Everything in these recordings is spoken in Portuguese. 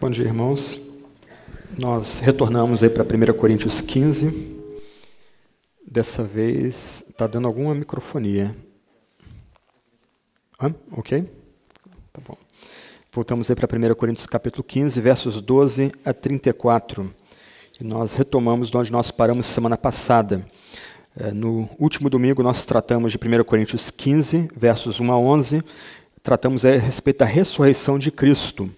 Bom dia, irmãos. Nós retornamos aí para 1 Coríntios 15. Dessa vez está dando alguma microfonia. Ok? Tá bom. Voltamos aí para 1 Coríntios capítulo 15, versos 12 a 34. E nós retomamos de onde nós paramos semana passada. No último domingo nós tratamos de 1 Coríntios 15, versos 1 a 11. Tratamos a respeito da ressurreição de Cristo.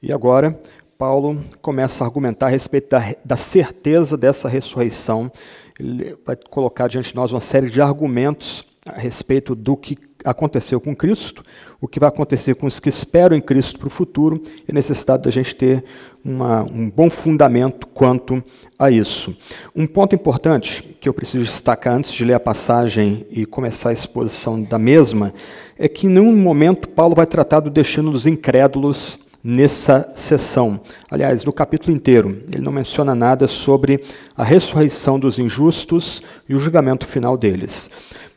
E agora, Paulo começa a argumentar a respeito da certeza dessa ressurreição. Ele vai colocar diante de nós uma série de argumentos a respeito do que aconteceu com Cristo, o que vai acontecer com os que esperam em Cristo para o futuro e a necessidade da gente ter um bom fundamento quanto a isso. Um ponto importante que eu preciso destacar antes de ler a passagem e começar a exposição da mesma é que em nenhum momento Paulo vai tratar do destino dos incrédulos nessa sessão. Aliás, no capítulo inteiro, ele não menciona nada sobre a ressurreição dos injustos e o julgamento final deles.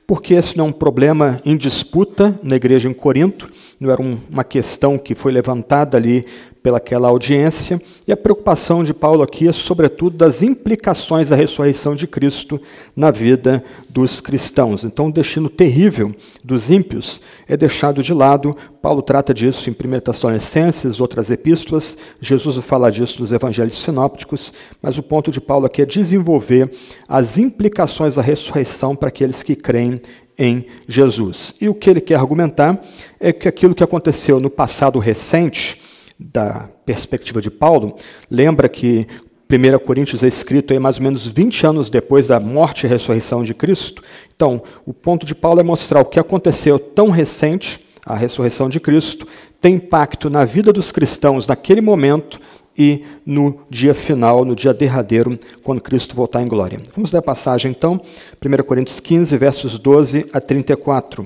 Porque esse não é um problema em disputa na igreja em Corinto, não era uma questão que foi levantada ali pelaquela audiência, e a preocupação de Paulo aqui é, sobretudo, das implicações da ressurreição de Cristo na vida dos cristãos. Então, o destino terrível dos ímpios é deixado de lado. Paulo trata disso em 1 Tessalonicenses, outras epístolas, Jesus vai falar disso nos evangelhos sinópticos, mas o ponto de Paulo aqui é desenvolver as implicações da ressurreição para aqueles que creem em Jesus. E o que ele quer argumentar é que aquilo que aconteceu no passado recente, da perspectiva de Paulo, lembra que 1 Coríntios é escrito aí mais ou menos 20 anos depois da morte e ressurreição de Cristo. Então, o ponto de Paulo é mostrar o que aconteceu tão recente, a ressurreição de Cristo, tem impacto na vida dos cristãos naquele momento e no dia final, no dia derradeiro, quando Cristo voltar em glória. Vamos ler a passagem então, 1 Coríntios 15, versos 12 a 34.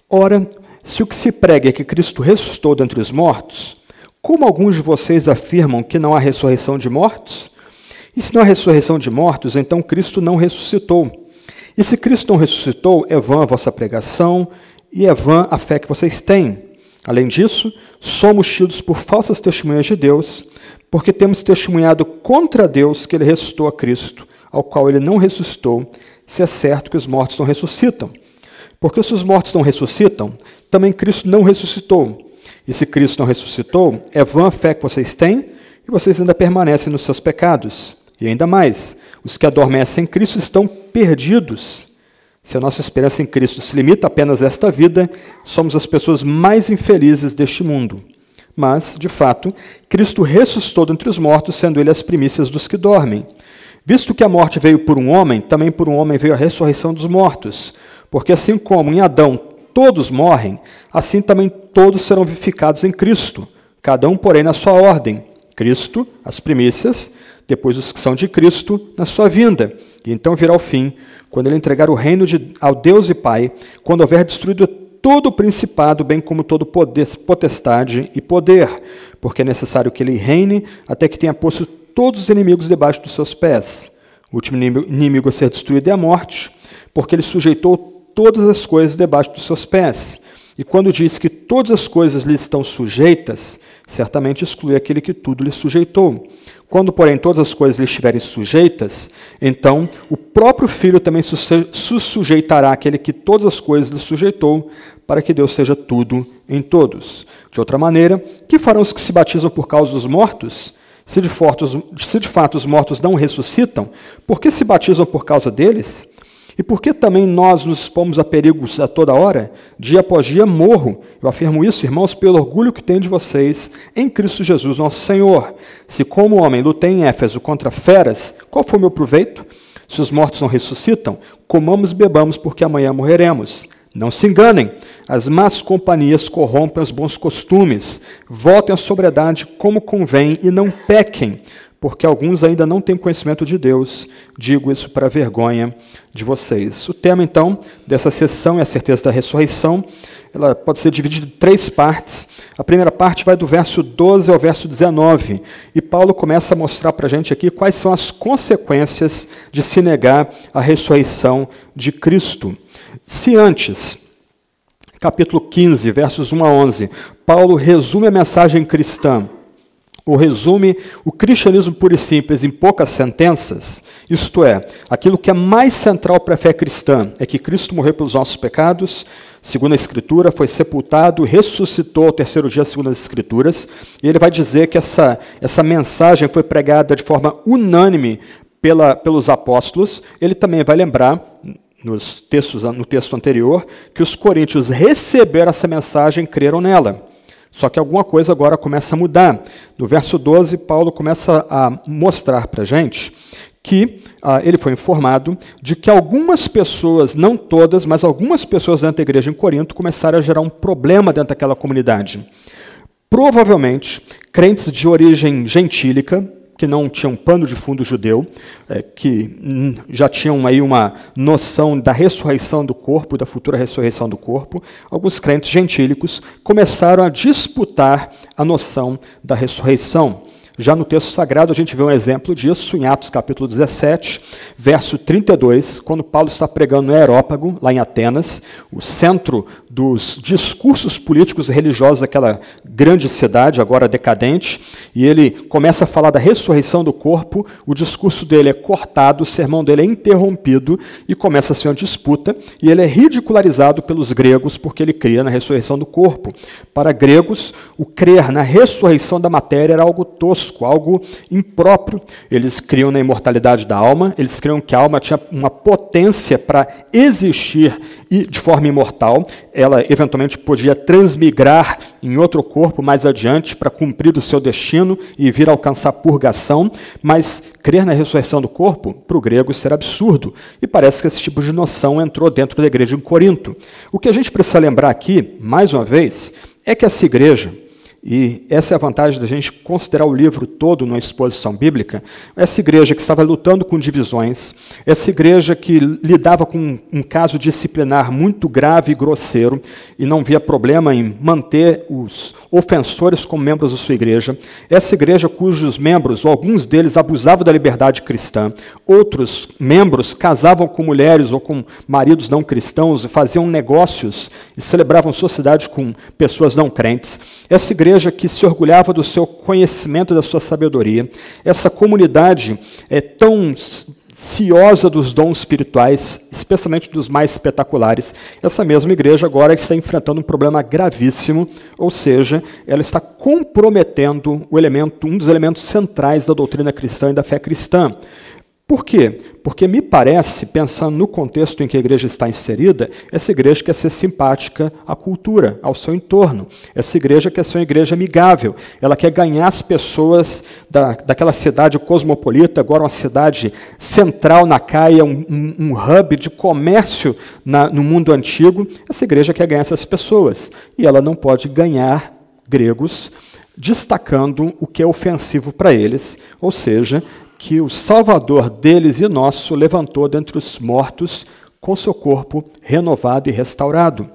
Ora, se o que se prega é que Cristo ressuscitou dentre os mortos, como alguns de vocês afirmam que não há ressurreição de mortos? E se não há ressurreição de mortos, então Cristo não ressuscitou. E se Cristo não ressuscitou, é vã a vossa pregação e é vã a fé que vocês têm. Além disso, somos tidos por falsas testemunhas de Deus, porque temos testemunhado contra Deus que ele ressuscitou a Cristo, ao qual ele não ressuscitou, se é certo que os mortos não ressuscitam. Porque se os mortos não ressuscitam, também Cristo não ressuscitou. E se Cristo não ressuscitou, é vã a fé que vocês têm, e vocês ainda permanecem nos seus pecados. E ainda mais, os que adormecem em Cristo estão perdidos. Se a nossa esperança em Cristo se limita apenas a esta vida, somos as pessoas mais infelizes deste mundo. Mas, de fato, Cristo ressuscitou dentre os mortos, sendo ele as primícias dos que dormem. Visto que a morte veio por um homem, também por um homem veio a ressurreição dos mortos. Porque assim como em Adão todos morrem, assim também todos serão vivificados em Cristo, cada um, porém, na sua ordem. Cristo, as primícias, depois os que são de Cristo, na sua vinda. E então virá o fim, quando ele entregar o reino ao Deus e Pai, quando houver destruído todo o principado, bem como todo potestade e poder, porque é necessário que ele reine até que tenha posto todos os inimigos debaixo dos seus pés. O último inimigo a ser destruído é a morte, porque ele sujeitou todas as coisas debaixo dos seus pés. E quando diz que todas as coisas lhe estão sujeitas, certamente exclui aquele que tudo lhe sujeitou. Quando, porém, todas as coisas lhe estiverem sujeitas, então o próprio Filho também sujeitará àquele que todas as coisas lhe sujeitou, para que Deus seja tudo em todos. De outra maneira, que farão os que se batizam por causa dos mortos? Se de fato os mortos não ressuscitam, por que se batizam por causa deles? E por que também nós nos expomos a perigos a toda hora? Dia após dia morro. Eu afirmo isso, irmãos, pelo orgulho que tenho de vocês em Cristo Jesus, nosso Senhor. Se como homem lutei em Éfeso contra feras, qual foi o meu proveito? Se os mortos não ressuscitam, comamos e bebamos, porque amanhã morreremos. Não se enganem, as más companhias corrompem os bons costumes. Voltem à sobriedade como convém e não pequem, porque alguns ainda não têm conhecimento de Deus. Digo isso para a vergonha de vocês. O tema, então, dessa sessão é a certeza da ressurreição. Ela pode ser dividida em 3 partes. A primeira parte vai do verso 12 ao verso 19. E Paulo começa a mostrar para a gente aqui quais são as consequências de se negar a ressurreição de Cristo. Se antes, capítulo 15, versos 1 a 11, Paulo resume a mensagem cristã ou resume o cristianismo puro e simples em poucas sentenças, isto é, aquilo que é mais central para a fé cristã é que Cristo morreu pelos nossos pecados, segundo a Escritura, foi sepultado, ressuscitou ao terceiro dia, segundo as Escrituras, e ele vai dizer que essa mensagem foi pregada de forma unânime pelos apóstolos. Ele também vai lembrar, no texto anterior, que os coríntios receberam essa mensagem e creram nela. Só que alguma coisa agora começa a mudar. No verso 12, Paulo começa a mostrar para a gente que ele foi informado de que algumas pessoas, não todas, mas algumas pessoas dentro da igreja em Corinto começaram a gerar um problema dentro daquela comunidade. Provavelmente, crentes de origem gentílica, que não tinham pano de fundo judeu, que já tinham aí uma noção da ressurreição do corpo, da futura ressurreição do corpo, alguns crentes gentílicos começaram a disputar a noção da ressurreição. Já no texto sagrado a gente vê um exemplo disso em Atos capítulo 17, verso 32, quando Paulo está pregando no Areópago, lá em Atenas, o centro dos discursos políticos e religiosos daquela grande cidade, agora decadente, e ele começa a falar da ressurreição do corpo, o discurso dele é cortado, o sermão dele é interrompido, e começa a ser uma disputa, e ele é ridicularizado pelos gregos, porque ele cria na ressurreição do corpo. Para gregos, o crer na ressurreição da matéria era algo tosco, algo impróprio. Eles criam na imortalidade da alma, eles criam que a alma tinha uma potência para existir e de forma imortal, ela eventualmente podia transmigrar em outro corpo mais adiante para cumprir o seu destino e vir a alcançar a purgação, mas crer na ressurreição do corpo, para o grego, isso era absurdo. E parece que esse tipo de noção entrou dentro da igreja em Corinto. O que a gente precisa lembrar aqui, mais uma vez, é que essa igreja, e essa é a vantagem da gente considerar o livro todo numa exposição bíblica, essa igreja que estava lutando com divisões, essa igreja que lidava com um caso disciplinar muito grave e grosseiro e não via problema em manter os ofensores como membros da sua igreja, essa igreja cujos membros, ou alguns deles, abusavam da liberdade cristã, outros membros casavam com mulheres ou com maridos não cristãos e faziam negócios e celebravam sociedade com pessoas não crentes, essa igreja que se orgulhava do seu conhecimento, da sua sabedoria, essa comunidade é tão ciosa dos dons espirituais, especialmente dos mais espetaculares, essa mesma igreja agora está enfrentando um problema gravíssimo, ou seja, ela está comprometendo um dos elementos centrais da doutrina cristã e da fé cristã. Por quê? Porque me parece, pensando no contexto em que a igreja está inserida, essa igreja quer ser simpática à cultura, ao seu entorno. Essa igreja quer ser uma igreja amigável. Ela quer ganhar as pessoas daquela cidade cosmopolita, agora uma cidade central na Caia, um hub de comércio no mundo antigo. Essa igreja quer ganhar essas pessoas. E ela não pode ganhar gregos destacando o que é ofensivo para eles, ou seja, que o Salvador deles e nosso levantou dentre os mortos com seu corpo renovado e restaurado.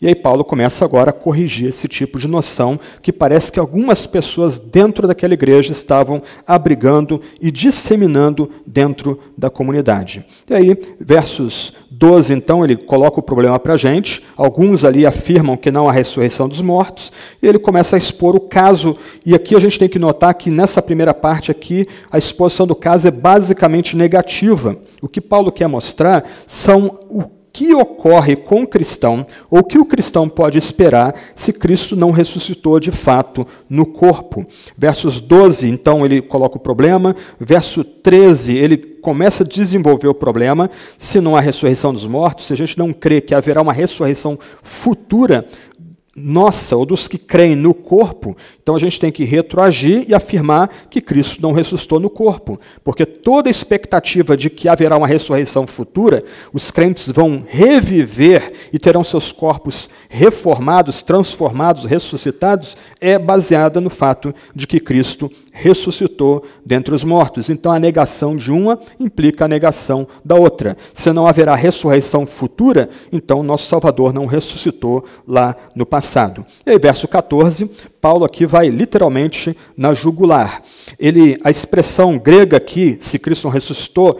E aí Paulo começa agora a corrigir esse tipo de noção que parece que algumas pessoas dentro daquela igreja estavam abrigando e disseminando dentro da comunidade. E aí, versos 12, então, ele coloca o problema para a gente. Alguns ali afirmam que não há ressurreição dos mortos. E ele começa a expor o caso. E aqui a gente tem que notar que nessa primeira parte aqui, a exposição do caso é basicamente negativa. O que Paulo quer mostrar são o que ocorre com o cristão, ou o que o cristão pode esperar se Cristo não ressuscitou de fato no corpo. Versos 12, então, ele coloca o problema. Verso 13, ele começa a desenvolver o problema. Se não há ressurreição dos mortos, se a gente não crê que haverá uma ressurreição futura nossa, ou dos que creem no corpo, então a gente tem que retroagir e afirmar que Cristo não ressuscitou no corpo, porque toda expectativa de que haverá uma ressurreição futura, os crentes vão reviver e terão seus corpos reformados, transformados, ressuscitados, é baseada no fato de que Cristo ressuscitou dentre os mortos. Então a negação de uma implica a negação da outra. Se não haverá ressurreição futura, então nosso Salvador não ressuscitou lá no passado. E aí, verso 14, Paulo aqui vai literalmente na jugular. A expressão grega aqui, se Cristo não ressuscitou,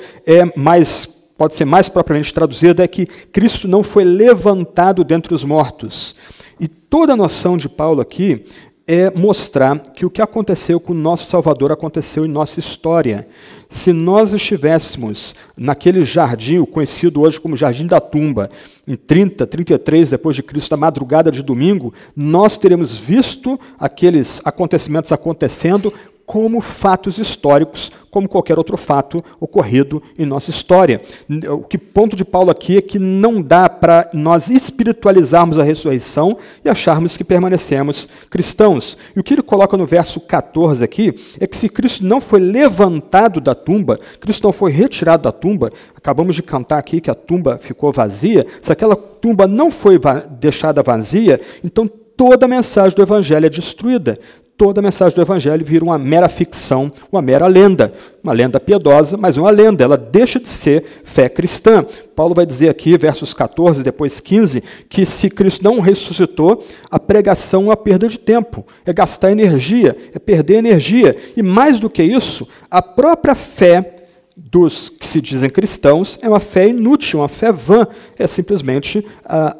pode ser mais propriamente traduzida, é que Cristo não foi levantado dentre os mortos. E toda a noção de Paulo aqui é mostrar que o que aconteceu com o nosso Salvador aconteceu em nossa história. Se nós estivéssemos naquele jardim, o conhecido hoje como Jardim da Tumba, em 33 depois de Cristo, na madrugada de domingo, nós teríamos visto aqueles acontecimentos acontecendo como fatos históricos, como qualquer outro fato ocorrido em nossa história. O que ponto de Paulo aqui é que não dá para nós espiritualizarmos a ressurreição e acharmos que permanecemos cristãos. E o que ele coloca no verso 14 aqui é que se Cristo não foi levantado da tumba, Cristo não foi retirado da tumba, acabamos de cantar aqui que a tumba ficou vazia, se aquela tumba não foi deixada vazia, então toda a mensagem do Evangelho é destruída. Toda a mensagem do Evangelho vira uma mera ficção, uma mera lenda. Uma lenda piedosa, mas uma lenda. Ela deixa de ser fé cristã. Paulo vai dizer aqui, versos 14, depois 15, que se Cristo não ressuscitou, a pregação é uma perda de tempo, é gastar energia, é perder energia. E mais do que isso, a própria fé dos que se dizem cristãos é uma fé inútil, uma fé vã, é simplesmente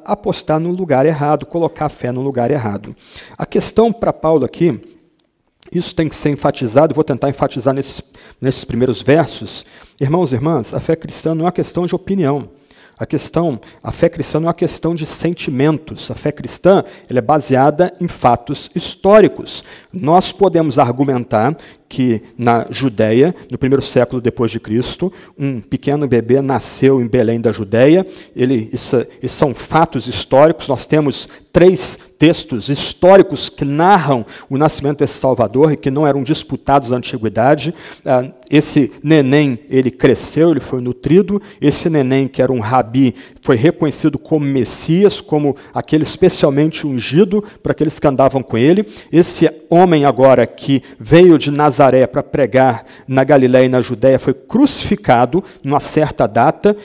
apostar no lugar errado, colocar a fé no lugar errado. A questão para Paulo aqui, isso tem que ser enfatizado, vou tentar enfatizar nesses primeiros versos. Irmãos e irmãs, a fé cristã não é uma questão de opinião. A fé cristã não é uma questão de sentimentos. A fé cristã ela é baseada em fatos históricos. Nós podemos argumentar que na Judéia, no primeiro século depois de Cristo, um pequeno bebê nasceu em Belém da Judéia. Isso são fatos históricos. Nós temos 3 textos históricos que narram o nascimento desse Salvador e que não eram disputados na antiguidade. Esse neném, ele cresceu, ele foi nutrido. Esse neném, que era um rabi, foi reconhecido como Messias, como aquele especialmente ungido para aqueles que andavam com ele. Esse homem agora que veio de Nazaré para pregar na Galiléia e na Judéia foi crucificado numa certa data.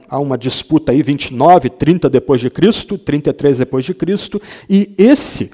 Há uma disputa aí, 29, 30 depois de Cristo, 33 depois de Cristo. E esse,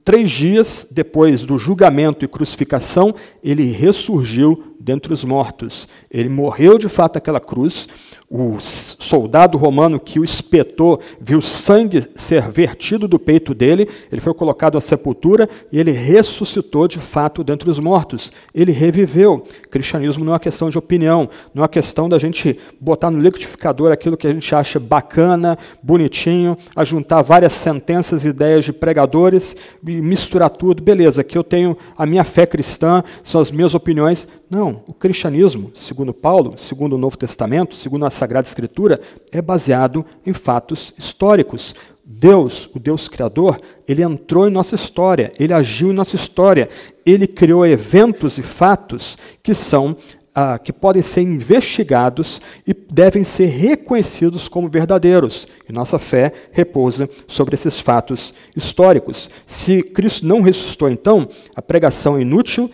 3 dias depois do julgamento e crucificação, ele ressurgiu dentre os mortos. Ele morreu de fato naquela cruz. O soldado romano que o espetou viu sangue ser vertido do peito dele, ele foi colocado à sepultura e ele ressuscitou de fato dentre os mortos. Ele reviveu. O cristianismo não é uma questão de opinião, não é uma questão da gente botar no liquidificador aquilo que a gente acha bacana, bonitinho, ajuntar várias sentenças e ideias de pregadores e misturar tudo. Beleza, aqui eu tenho a minha fé cristã, são as minhas opiniões. Não, o cristianismo, segundo Paulo, segundo o Novo Testamento, segundo a Sagrada Escritura, é baseado em fatos históricos. Deus, o Deus Criador, ele entrou em nossa história, ele agiu em nossa história, ele criou eventos e fatos que podem ser investigados e devem ser reconhecidos como verdadeiros. E nossa fé repousa sobre esses fatos históricos. Se Cristo não ressuscitou, então, a pregação é inútil.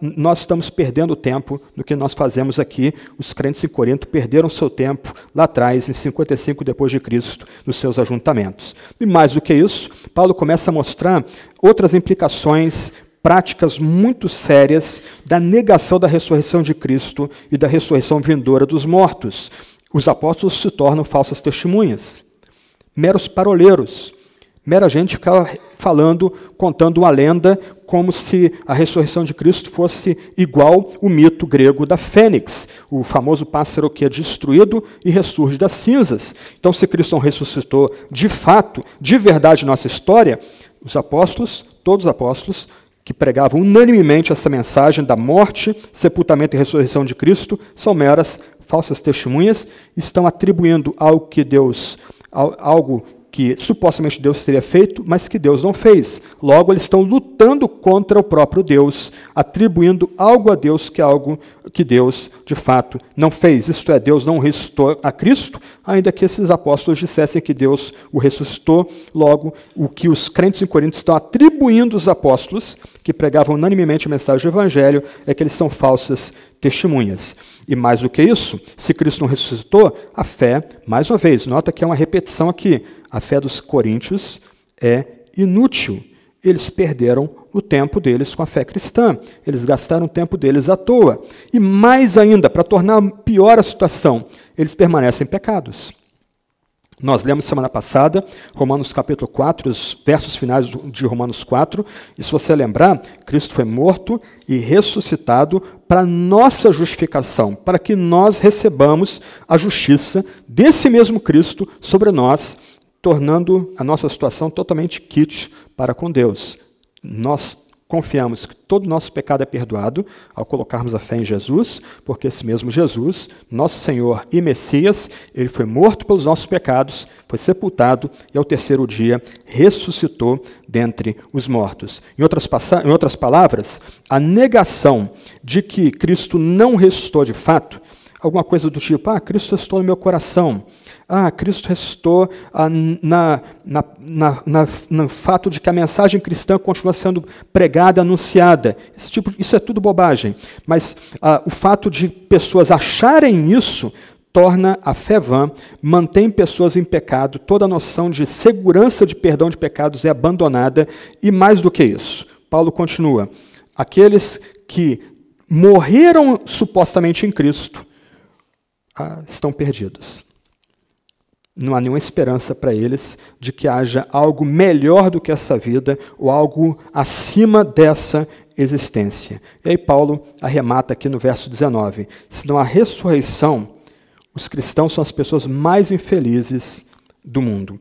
Nós estamos perdendo tempo no que nós fazemos aqui. Os crentes em Corinto perderam seu tempo lá atrás, em 55 depois de Cristo, nos seus ajuntamentos. E mais do que isso, Paulo começa a mostrar outras implicações práticas muito sérias da negação da ressurreição de Cristo e da ressurreição vindoura dos mortos. Os apóstolos se tornam falsas testemunhas, meros paroleiros, mera gente ficava falando, contando uma lenda, como se a ressurreição de Cristo fosse igual o mito grego da fênix, o famoso pássaro que é destruído e ressurge das cinzas. Então, se Cristo não ressuscitou de fato, de verdade, nossa história, os apóstolos, todos os apóstolos, que pregavam unanimemente essa mensagem da morte, sepultamento e ressurreição de Cristo, são meras falsas testemunhas, estão atribuindo algo que supostamente Deus teria feito, mas que Deus não fez. Logo, eles estão lutando contra o próprio Deus, atribuindo algo a Deus que é algo que Deus, de fato, não fez. Isto é, Deus não ressuscitou a Cristo, ainda que esses apóstolos dissessem que Deus o ressuscitou. Logo, o que os crentes em Corinto estão atribuindo aos apóstolos, que pregavam unanimemente a mensagem do Evangelho, é que eles são falsas testemunhas. E mais do que isso, se Cristo não ressuscitou, a fé, mais uma vez, nota que é uma repetição aqui, a fé dos coríntios é inútil. Eles perderam o tempo deles com a fé cristã. Eles gastaram o tempo deles à toa. E mais ainda, para tornar pior a situação, eles permanecem em pecados. Nós lemos semana passada, Romanos capítulo 4, os versos finais de Romanos 4, e se você lembrar, Cristo foi morto e ressuscitado para nossa justificação, para que nós recebamos a justiça desse mesmo Cristo sobre nós, tornando a nossa situação totalmente quite para com Deus. Nós confiamos que todo o nosso pecado é perdoado ao colocarmos a fé em Jesus, porque esse mesmo Jesus, nosso Senhor e Messias, ele foi morto pelos nossos pecados, foi sepultado e ao terceiro dia ressuscitou dentre os mortos. Em outras palavras, a negação de que Cristo não ressuscitou de fato, alguma coisa do tipo, Cristo ressuscitou no meu coração, Cristo ressuscitou no fato de que a mensagem cristã continua sendo pregada, anunciada. Isso é tudo bobagem. Mas o fato de pessoas acharem isso torna a fé vã, mantém pessoas em pecado, toda a noção de segurança de perdão de pecados é abandonada, e mais do que isso, Paulo continua, aqueles que morreram supostamente em Cristo estão perdidos. Não há nenhuma esperança para eles de que haja algo melhor do que essa vida ou algo acima dessa existência. E aí Paulo arremata aqui no verso 19. Se não há ressurreição, os cristãos são as pessoas mais infelizes do mundo.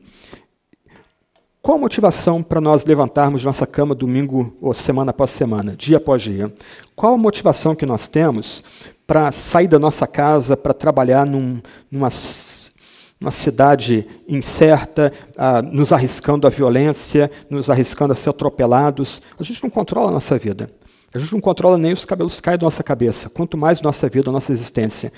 Qual a motivação para nós levantarmos de nossa cama domingo ou semana após semana, dia após dia? Qual a motivação que nós temos para sair da nossa casa, para trabalhar numa cidade incerta, nos arriscando à violência, nos arriscando a ser atropelados? A gente não controla a nossa vida. A gente não controla nem os cabelos caem da nossa cabeça, quanto mais nossa vida, nossa existência.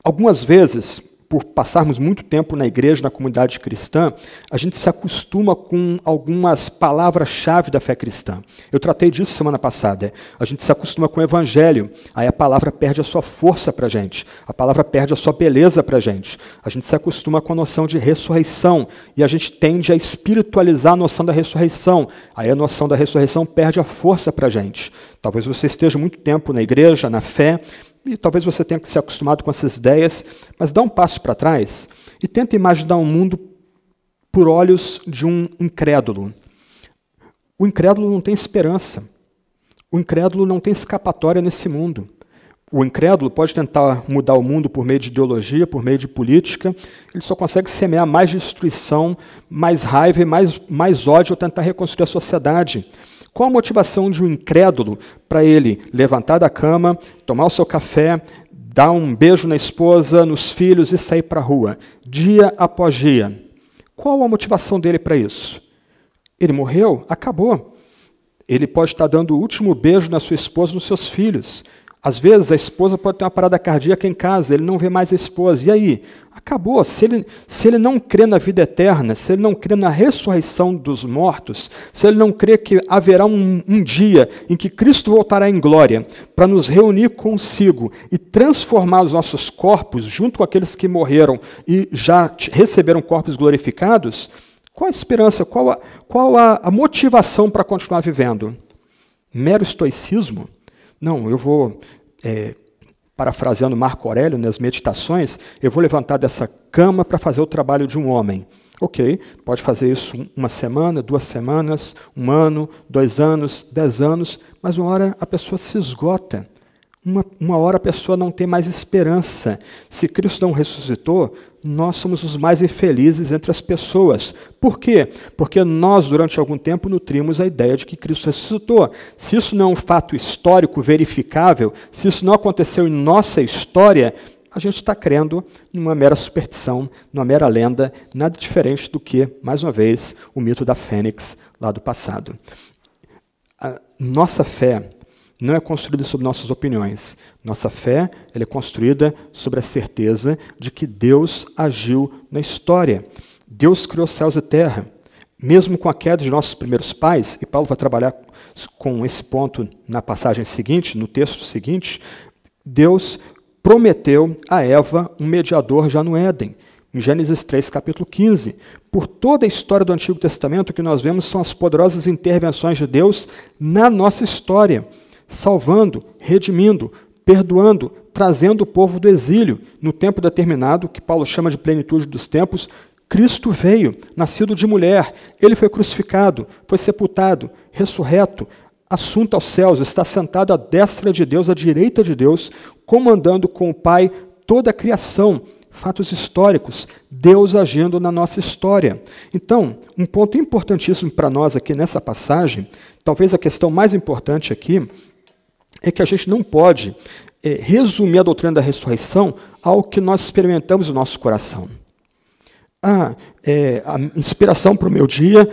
Algumas vezes, por passarmos muito tempo na igreja, na comunidade cristã, a gente se acostuma com algumas palavras-chave da fé cristã. Eu tratei disso semana passada. A gente se acostuma com o evangelho, aí a palavra perde a sua força para a gente, a palavra perde a sua beleza para a gente. A gente se acostuma com a noção de ressurreição, e a gente tende a espiritualizar a noção da ressurreição. Aí a noção da ressurreição perde a força para a gente. Talvez você esteja muito tempo na igreja, na fé, e talvez você tenha que se acostumado com essas ideias, mas dá um passo para trás e tenta imaginar um mundo por olhos de um incrédulo. O incrédulo não tem esperança. O incrédulo não tem escapatória nesse mundo. O incrédulo pode tentar mudar o mundo por meio de ideologia, por meio de política, ele só consegue semear mais destruição, mais raiva e mais ódio ao tentar reconstruir a sociedade. Qual a motivação de um incrédulo para ele levantar da cama, tomar o seu café, dar um beijo na esposa, nos filhos e sair para a rua, dia após dia? Qual a motivação dele para isso? Ele morreu? Acabou. Ele pode estar dando o último beijo na sua esposa, nos seus filhos. Às vezes a esposa pode ter uma parada cardíaca em casa, ele não vê mais a esposa. E aí? Acabou. Se ele não crê na vida eterna, se ele não crê na ressurreição dos mortos, se ele não crê que haverá um dia em que Cristo voltará em glória para nos reunir consigo e transformar os nossos corpos junto com aqueles que morreram e já receberam corpos glorificados, qual a esperança, qual a motivação para continuar vivendo? Mero estoicismo? Não, eu vou, parafraseando Marco Aurélio nas Meditações, eu vou levantar dessa cama para fazer o trabalho de um homem. Ok, pode fazer isso uma semana, 2 semanas, 1 ano, 2 anos, 10 anos, mas uma hora a pessoa se esgota. Uma hora a pessoa não tem mais esperança. Se Cristo não ressuscitou, nós somos os mais infelizes entre as pessoas. Por quê? Porque nós, durante algum tempo, nutrimos a ideia de que Cristo ressuscitou. Se isso não é um fato histórico verificável, se isso não aconteceu em nossa história, a gente está crendo numa mera superstição, numa mera lenda, nada diferente do que, mais uma vez, o mito da Fênix lá do passado. A nossa fé não é construída sobre nossas opiniões. Nossa fé ela é construída sobre a certeza de que Deus agiu na história. Deus criou céus e terra. Mesmo com a queda de nossos primeiros pais, e Paulo vai trabalhar com esse ponto na passagem seguinte, no texto seguinte, Deus prometeu a Eva um mediador já no Éden. Em Gênesis 3, capítulo 15. Por toda a história do Antigo Testamento, o que nós vemos são as poderosas intervenções de Deus na nossa história, salvando, redimindo, perdoando, trazendo o povo do exílio, no tempo determinado, que Paulo chama de plenitude dos tempos, Cristo veio, nascido de mulher, ele foi crucificado, foi sepultado, ressurreto, assunto aos céus, está sentado à destra de Deus, à direita de Deus, comandando com o Pai toda a criação, fatos históricos, Deus agindo na nossa história. Então, um ponto importantíssimo para nós aqui nessa passagem, talvez a questão mais importante aqui, é que a gente não pode resumir a doutrina da ressurreição ao que nós experimentamos no nosso coração. A inspiração para o meu dia,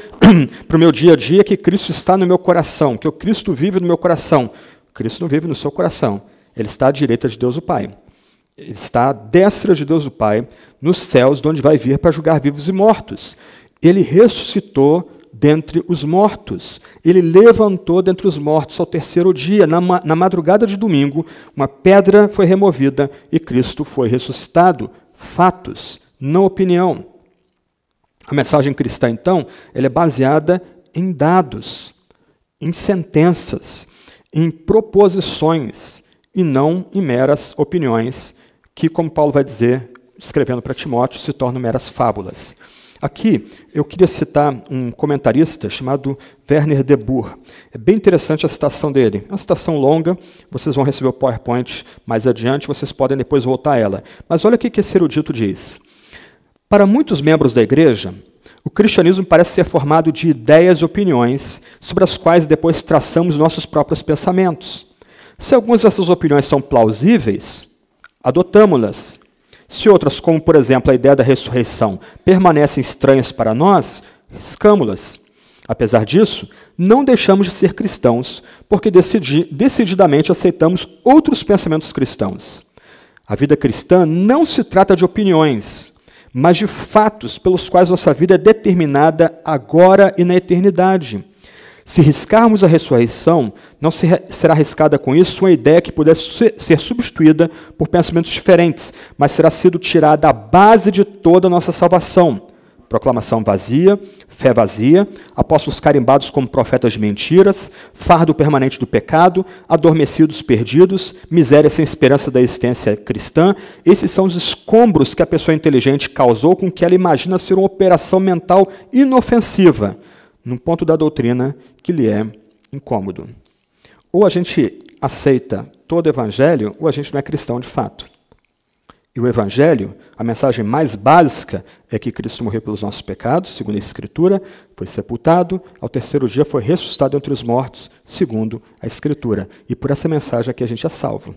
para o meu dia a dia, é que Cristo está no meu coração, que o Cristo vive no meu coração. Cristo não vive no seu coração, ele está à direita de Deus o Pai. Ele está à destra de Deus o Pai, nos céus, de onde vai vir para julgar vivos e mortos. Ele ressuscitou dentre os mortos. Ele levantou dentre os mortos ao terceiro dia. Na madrugada de domingo, uma pedra foi removida e Cristo foi ressuscitado. Fatos, não opinião. A mensagem cristã, então, ela é baseada em dados, em sentenças, em proposições e não em meras opiniões que, como Paulo vai dizer, escrevendo para Timóteo, se tornam meras fábulas. Aqui, eu queria citar um comentarista chamado Werner de Boer. É bem interessante a citação dele. É uma citação longa, vocês vão receber o PowerPoint mais adiante, vocês podem depois voltar a ela. Mas olha o que esse erudito diz. Para muitos membros da igreja, o cristianismo parece ser formado de ideias e opiniões sobre as quais depois traçamos nossos próprios pensamentos. Se algumas dessas opiniões são plausíveis, adotamo-las. Se outras, como por exemplo a ideia da ressurreição, permanecem estranhas para nós, riscamo-las. Apesar disso, não deixamos de ser cristãos, porque decididamente aceitamos outros pensamentos cristãos. A vida cristã não se trata de opiniões, mas de fatos pelos quais nossa vida é determinada agora e na eternidade. Se riscarmos a ressurreição, não será riscada com isso uma ideia que pudesse ser substituída por pensamentos diferentes, mas será sido tirada a base de toda a nossa salvação. Proclamação vazia, fé vazia, apóstolos carimbados como profetas de mentiras, fardo permanente do pecado, adormecidos perdidos, miséria sem esperança da existência cristã. Esses são os escombros que a pessoa inteligente causou com que ela imagina ser uma operação mental inofensiva, num ponto da doutrina que lhe é incômodo. Ou a gente aceita todo o evangelho, ou a gente não é cristão de fato. E o evangelho, a mensagem mais básica é que Cristo morreu pelos nossos pecados, segundo a Escritura, foi sepultado, ao terceiro dia foi ressuscitado entre os mortos, segundo a Escritura. E por essa mensagem que a gente é salvo.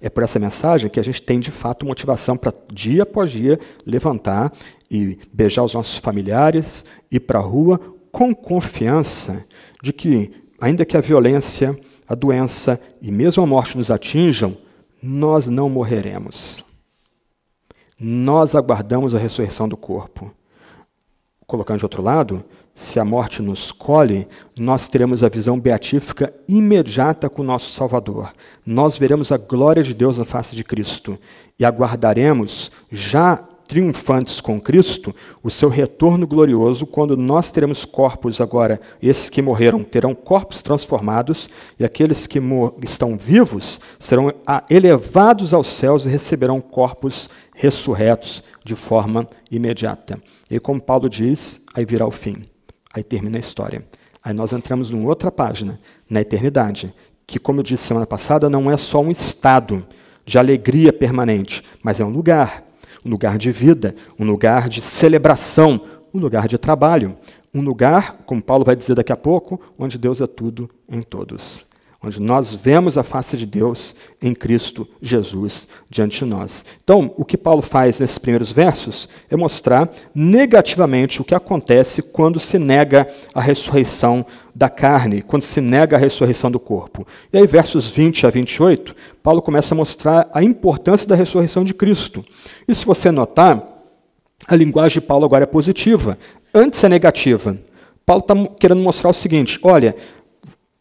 É por essa mensagem que a gente tem, de fato, motivação para, dia após dia, levantar e beijar os nossos familiares, ir para a rua, com confiança de que, ainda que a violência, a doença e mesmo a morte nos atinjam, nós não morreremos. Nós aguardamos a ressurreição do corpo. Colocando de outro lado, se a morte nos colhe, nós teremos a visão beatífica imediata com o nosso Salvador. Nós veremos a glória de Deus na face de Cristo e aguardaremos, já triunfantes com Cristo, o seu retorno glorioso, quando nós teremos corpos agora, esses que morreram terão corpos transformados, e aqueles que estão vivos serão elevados aos céus e receberão corpos ressurretos de forma imediata. E como Paulo diz, aí virá o fim, aí termina a história. Aí nós entramos numa outra página, na eternidade, que, como eu disse semana passada, não é só um estado de alegria permanente, mas é um lugar de vida, um lugar de celebração, um lugar de trabalho, um lugar, como Paulo vai dizer daqui a pouco, onde Deus é tudo em todos, onde nós vemos a face de Deus em Cristo Jesus diante de nós. Então, o que Paulo faz nesses primeiros versos é mostrar negativamente o que acontece quando se nega a ressurreição da carne, quando se nega a ressurreição do corpo. E aí, versos 20 a 28, Paulo começa a mostrar a importância da ressurreição de Cristo. E se você notar, a linguagem de Paulo agora é positiva, antes é negativa. Paulo está querendo mostrar o seguinte, olha,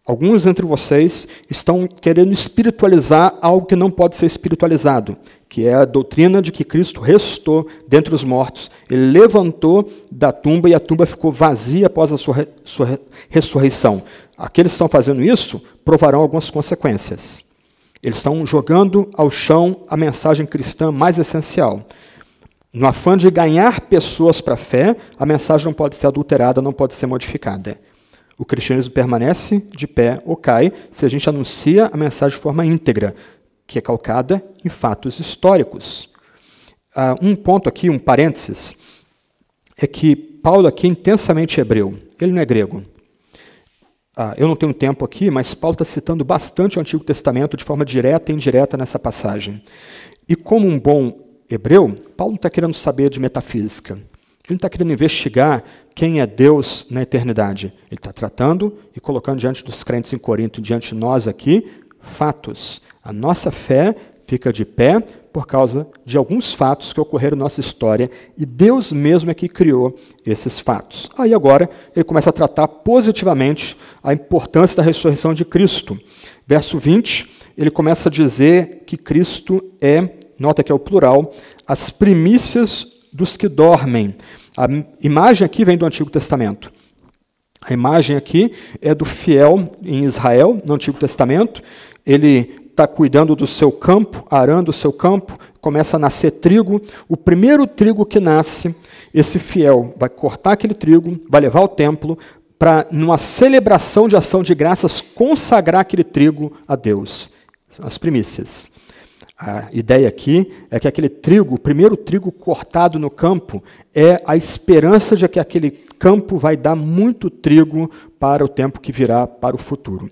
alguns entre vocês estão querendo espiritualizar algo que não pode ser espiritualizado, que é a doutrina de que Cristo ressuscitou dentre os mortos. Ele levantou da tumba e a tumba ficou vazia após a sua ressurreição. Aqueles que estão fazendo isso provarão algumas consequências. Eles estão jogando ao chão a mensagem cristã mais essencial. no afã de ganhar pessoas para a fé, a mensagem não pode ser adulterada, não pode ser modificada. O cristianismo permanece de pé ou cai se a gente anuncia a mensagem de forma íntegra, que é calcada em fatos históricos. Um ponto aqui, um parênteses, é que Paulo aqui é intensamente hebreu. Ele não é grego. Eu não tenho tempo aqui, mas Paulo está citando bastante o Antigo Testamento de forma direta e indireta nessa passagem. E como um bom hebreu, Paulo não está querendo saber de metafísica. Ele não está querendo investigar quem é Deus na eternidade. Ele está tratando e colocando diante dos crentes em Corinto, diante de nós aqui, fatos. A nossa fé fica de pé por causa de alguns fatos que ocorreram na nossa história e Deus mesmo é que criou esses fatos. Aí agora ele começa a tratar positivamente a importância da ressurreição de Cristo. Verso 20, ele começa a dizer que Cristo é, nota que é o plural, as primícias dos que dormem. A imagem aqui vem do Antigo Testamento. A imagem aqui é do fiel em Israel, no Antigo Testamento. Ele está cuidando do seu campo, arando o seu campo, começa a nascer trigo. O primeiro trigo que nasce, esse fiel vai cortar aquele trigo, vai levar ao templo para, numa celebração de ação de graças, consagrar aquele trigo a Deus. As primícias. A ideia aqui é que aquele trigo, o primeiro trigo cortado no campo, é a esperança de que aquele campo vai dar muito trigo para o tempo que virá, para o futuro.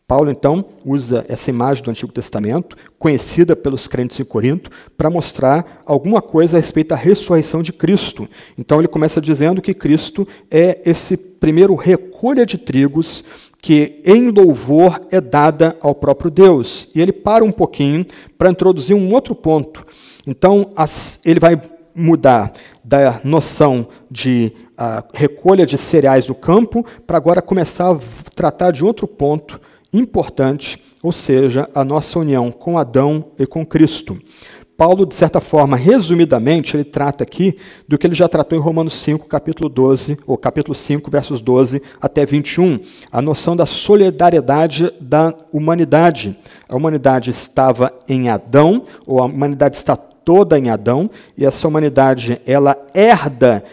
Paulo, então, usa essa imagem do Antigo Testamento, conhecida pelos crentes em Corinto, para mostrar alguma coisa a respeito da ressurreição de Cristo. Então, ele começa dizendo que Cristo é esse primeiro recolha de trigos que, em louvor, é dada ao próprio Deus. E ele para um pouquinho para introduzir um outro ponto. Então, ele vai mudar da noção de recolha de cereais do campo para agora começar a tratar de outro ponto importante, ou seja, a nossa união com Adão e com Cristo. Paulo, de certa forma, resumidamente, ele trata aqui do que ele já tratou em Romanos 5, capítulo 12, ou capítulo 5, versos 12 até 21, a noção da solidariedade da humanidade. A humanidade estava em Adão, ou a humanidade está toda em Adão, e essa humanidade, ela herda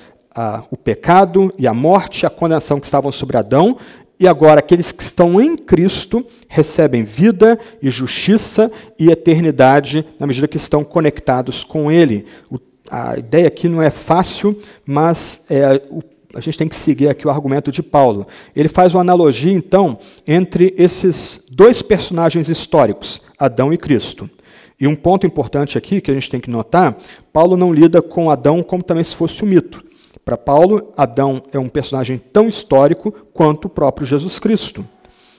o pecado e a morte, a condenação que estavam sobre Adão, e agora aqueles que estão em Cristo recebem vida e justiça e eternidade na medida que estão conectados com Ele. A ideia aqui não é fácil, mas a gente tem que seguir aqui o argumento de Paulo. Ele faz uma analogia, então, entre esses dois personagens históricos, Adão e Cristo. E um ponto importante aqui que a gente tem que notar, Paulo não lida com Adão como também se fosse um mito. Para Paulo, Adão é um personagem tão histórico quanto o próprio Jesus Cristo.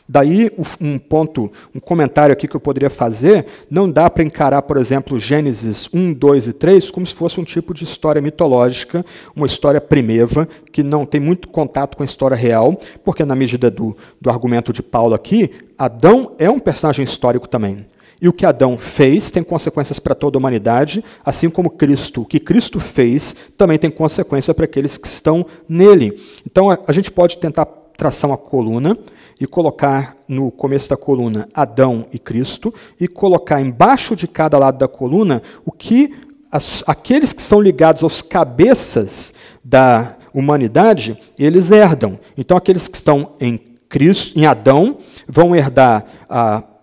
Daí, um comentário aqui que eu poderia fazer, não dá para encarar, por exemplo, Gênesis 1, 2 e 3 como se fosse um tipo de história mitológica, uma história primeva, que não tem muito contato com a história real, porque na medida do argumento de Paulo aqui, Adão é um personagem histórico também. E o que Adão fez tem consequências para toda a humanidade, assim como Cristo. O que Cristo fez também tem consequência para aqueles que estão nele. Então, a gente pode tentar traçar uma coluna e colocar no começo da coluna Adão e Cristo, e colocar embaixo de cada lado da coluna o que aqueles que são ligados aos cabeças da humanidade, eles herdam. Então, aqueles que estão em Cristo, em Adão, vão herdar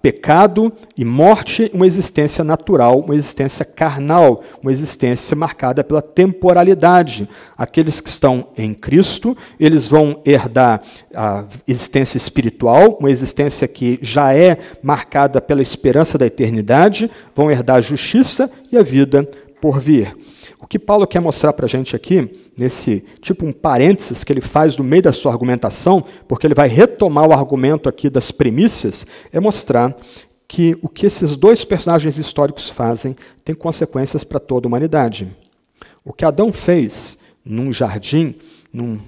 pecado e morte, uma existência natural, uma existência carnal, uma existência marcada pela temporalidade. Aqueles que estão em Cristo, eles vão herdar a existência espiritual, uma existência que já é marcada pela esperança da eternidade, vão herdar a justiça e a vida por vir. O que Paulo quer mostrar para a gente aqui, nesse tipo um parênteses que ele faz no meio da sua argumentação, porque ele vai retomar o argumento aqui das primícias, é mostrar que o que esses dois personagens históricos fazem tem consequências para toda a humanidade. O que Adão fez num jardim, num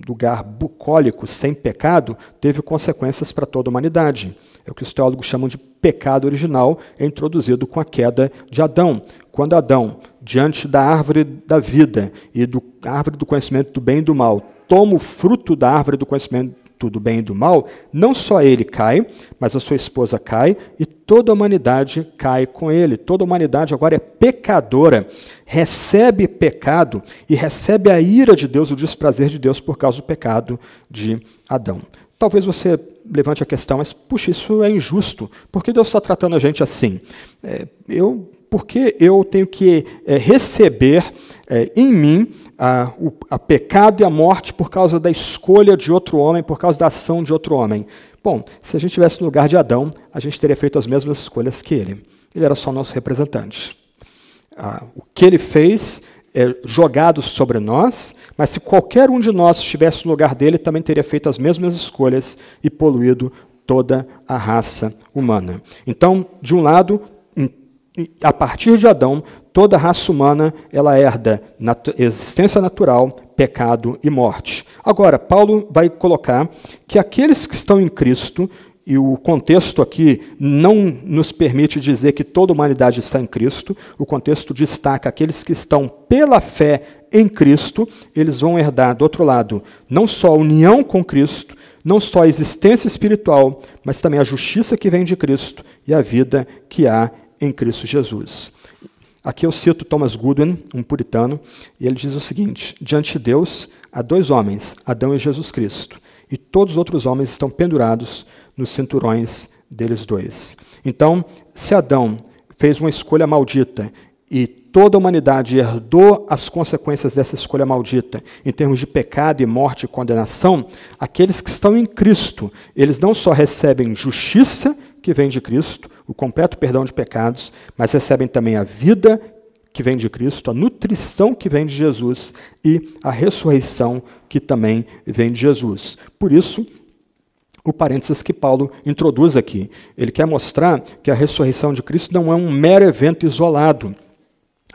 lugar bucólico, sem pecado, teve consequências para toda a humanidade. É o que os teólogos chamam de pecado original, é introduzido com a queda de Adão. Quando Adão, diante da árvore da vida e da árvore do conhecimento do bem e do mal, toma o fruto da árvore do conhecimento do bem e do mal, não só ele cai, mas a sua esposa cai e toda a humanidade cai com ele. Toda a humanidade agora é pecadora, recebe pecado e recebe a ira de Deus, o desprazer de Deus por causa do pecado de Adão. Talvez você levante a questão, mas, puxa, isso é injusto. Por que Deus está tratando a gente assim? Por que eu tenho que receber em mim a pecado e a morte por causa da escolha de outro homem, por causa da ação de outro homem? Bom, se a gente estivesse no lugar de Adão, a gente teria feito as mesmas escolhas que ele. Ele era só nosso representante. O que ele fez é jogado sobre nós, mas se qualquer um de nós estivesse no lugar dele, também teria feito as mesmas escolhas e poluído toda a raça humana. Então, de um lado, a partir de Adão, toda a raça humana ela herda existência natural, pecado e morte. Agora, Paulo vai colocar que aqueles que estão em Cristo, e o contexto aqui não nos permite dizer que toda a humanidade está em Cristo, o contexto destaca aqueles que estão pela fé em Cristo, eles vão herdar, do outro lado, não só a união com Cristo, não só a existência espiritual, mas também a justiça que vem de Cristo e a vida que há em Cristo Jesus. Aqui eu cito Thomas Goodwin, um puritano, e ele diz o seguinte: diante de Deus há dois homens, Adão e Jesus Cristo, e todos os outros homens estão pendurados nos cinturões deles dois. Então, se Adão fez uma escolha maldita e toda a humanidade herdou as consequências dessa escolha maldita, em termos de pecado e morte e condenação, aqueles que estão em Cristo, eles não só recebem justiça que vem de Cristo, o completo perdão de pecados, mas recebem também a vida que vem de Cristo, a nutrição que vem de Jesus e a ressurreição que também vem de Jesus. Por isso, o parênteses que Paulo introduz aqui. Ele quer mostrar que a ressurreição de Cristo não é um mero evento isolado.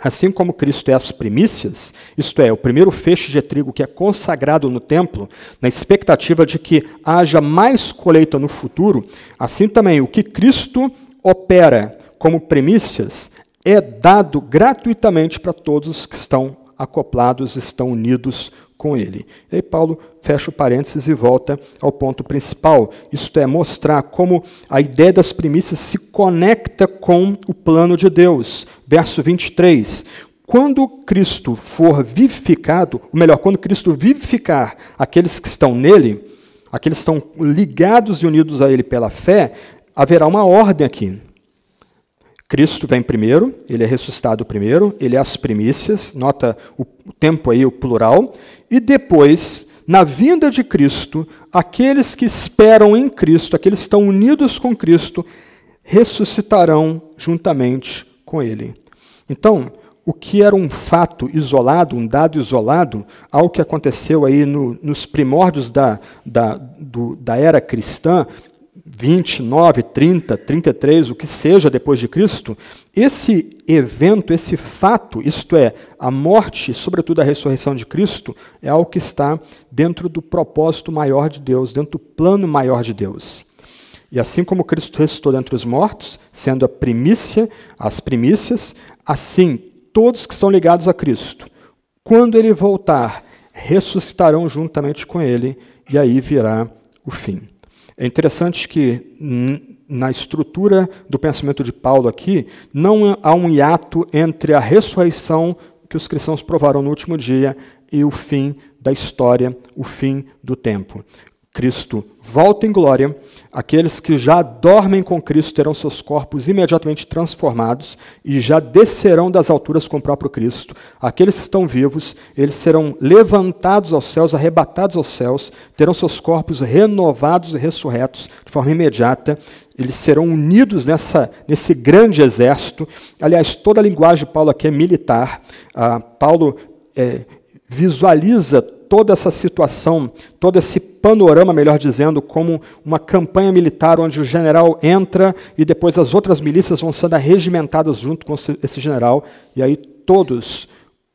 Assim como Cristo é as primícias, isto é, o primeiro feixe de trigo que é consagrado no templo, na expectativa de que haja mais colheita no futuro, assim também o que Cristo opera como primícias é dado gratuitamente para todos que estão acoplados, estão unidos com ele. E aí Paulo fecha o parênteses e volta ao ponto principal, isto é, mostrar como a ideia das primícias se conecta com o plano de Deus. Verso 23, quando Cristo for vivificado, ou melhor, quando Cristo vivificar aqueles que estão nele, aqueles que estão ligados e unidos a ele pela fé, haverá uma ordem aqui. Cristo vem primeiro, ele é ressuscitado primeiro, ele é as primícias, nota o tempo aí, o plural, e depois, na vinda de Cristo, aqueles que esperam em Cristo, aqueles que estão unidos com Cristo, ressuscitarão juntamente com ele. Então, o que era um fato isolado, um dado isolado, algo que aconteceu aí nos primórdios da era cristã, 29, 30, 33, o que seja depois de Cristo, esse evento, esse fato, isto é, a morte, sobretudo a ressurreição de Cristo, é algo que está dentro do propósito maior de Deus, dentro do plano maior de Deus. E assim como Cristo ressuscitou dentre os mortos, sendo a primícia, as primícias, assim todos que estão ligados a Cristo, quando ele voltar, ressuscitarão juntamente com ele, e aí virá o fim. É interessante que, na estrutura do pensamento de Paulo aqui, não há um hiato entre a ressurreição que os cristãos provaram no último dia e o fim da história, o fim do tempo. Cristo volta em glória, aqueles que já dormem com Cristo terão seus corpos imediatamente transformados e já descerão das alturas com o próprio Cristo. Aqueles que estão vivos, eles serão levantados aos céus, arrebatados aos céus, terão seus corpos renovados e ressurretos de forma imediata. Eles serão unidos nesse grande exército. Aliás, toda a linguagem de Paulo aqui é militar. Paulo visualiza toda essa situação, todo esse panorama, melhor dizendo, como uma campanha militar onde o general entra e depois as outras milícias vão sendo arregimentadas junto com esse general, e aí todos,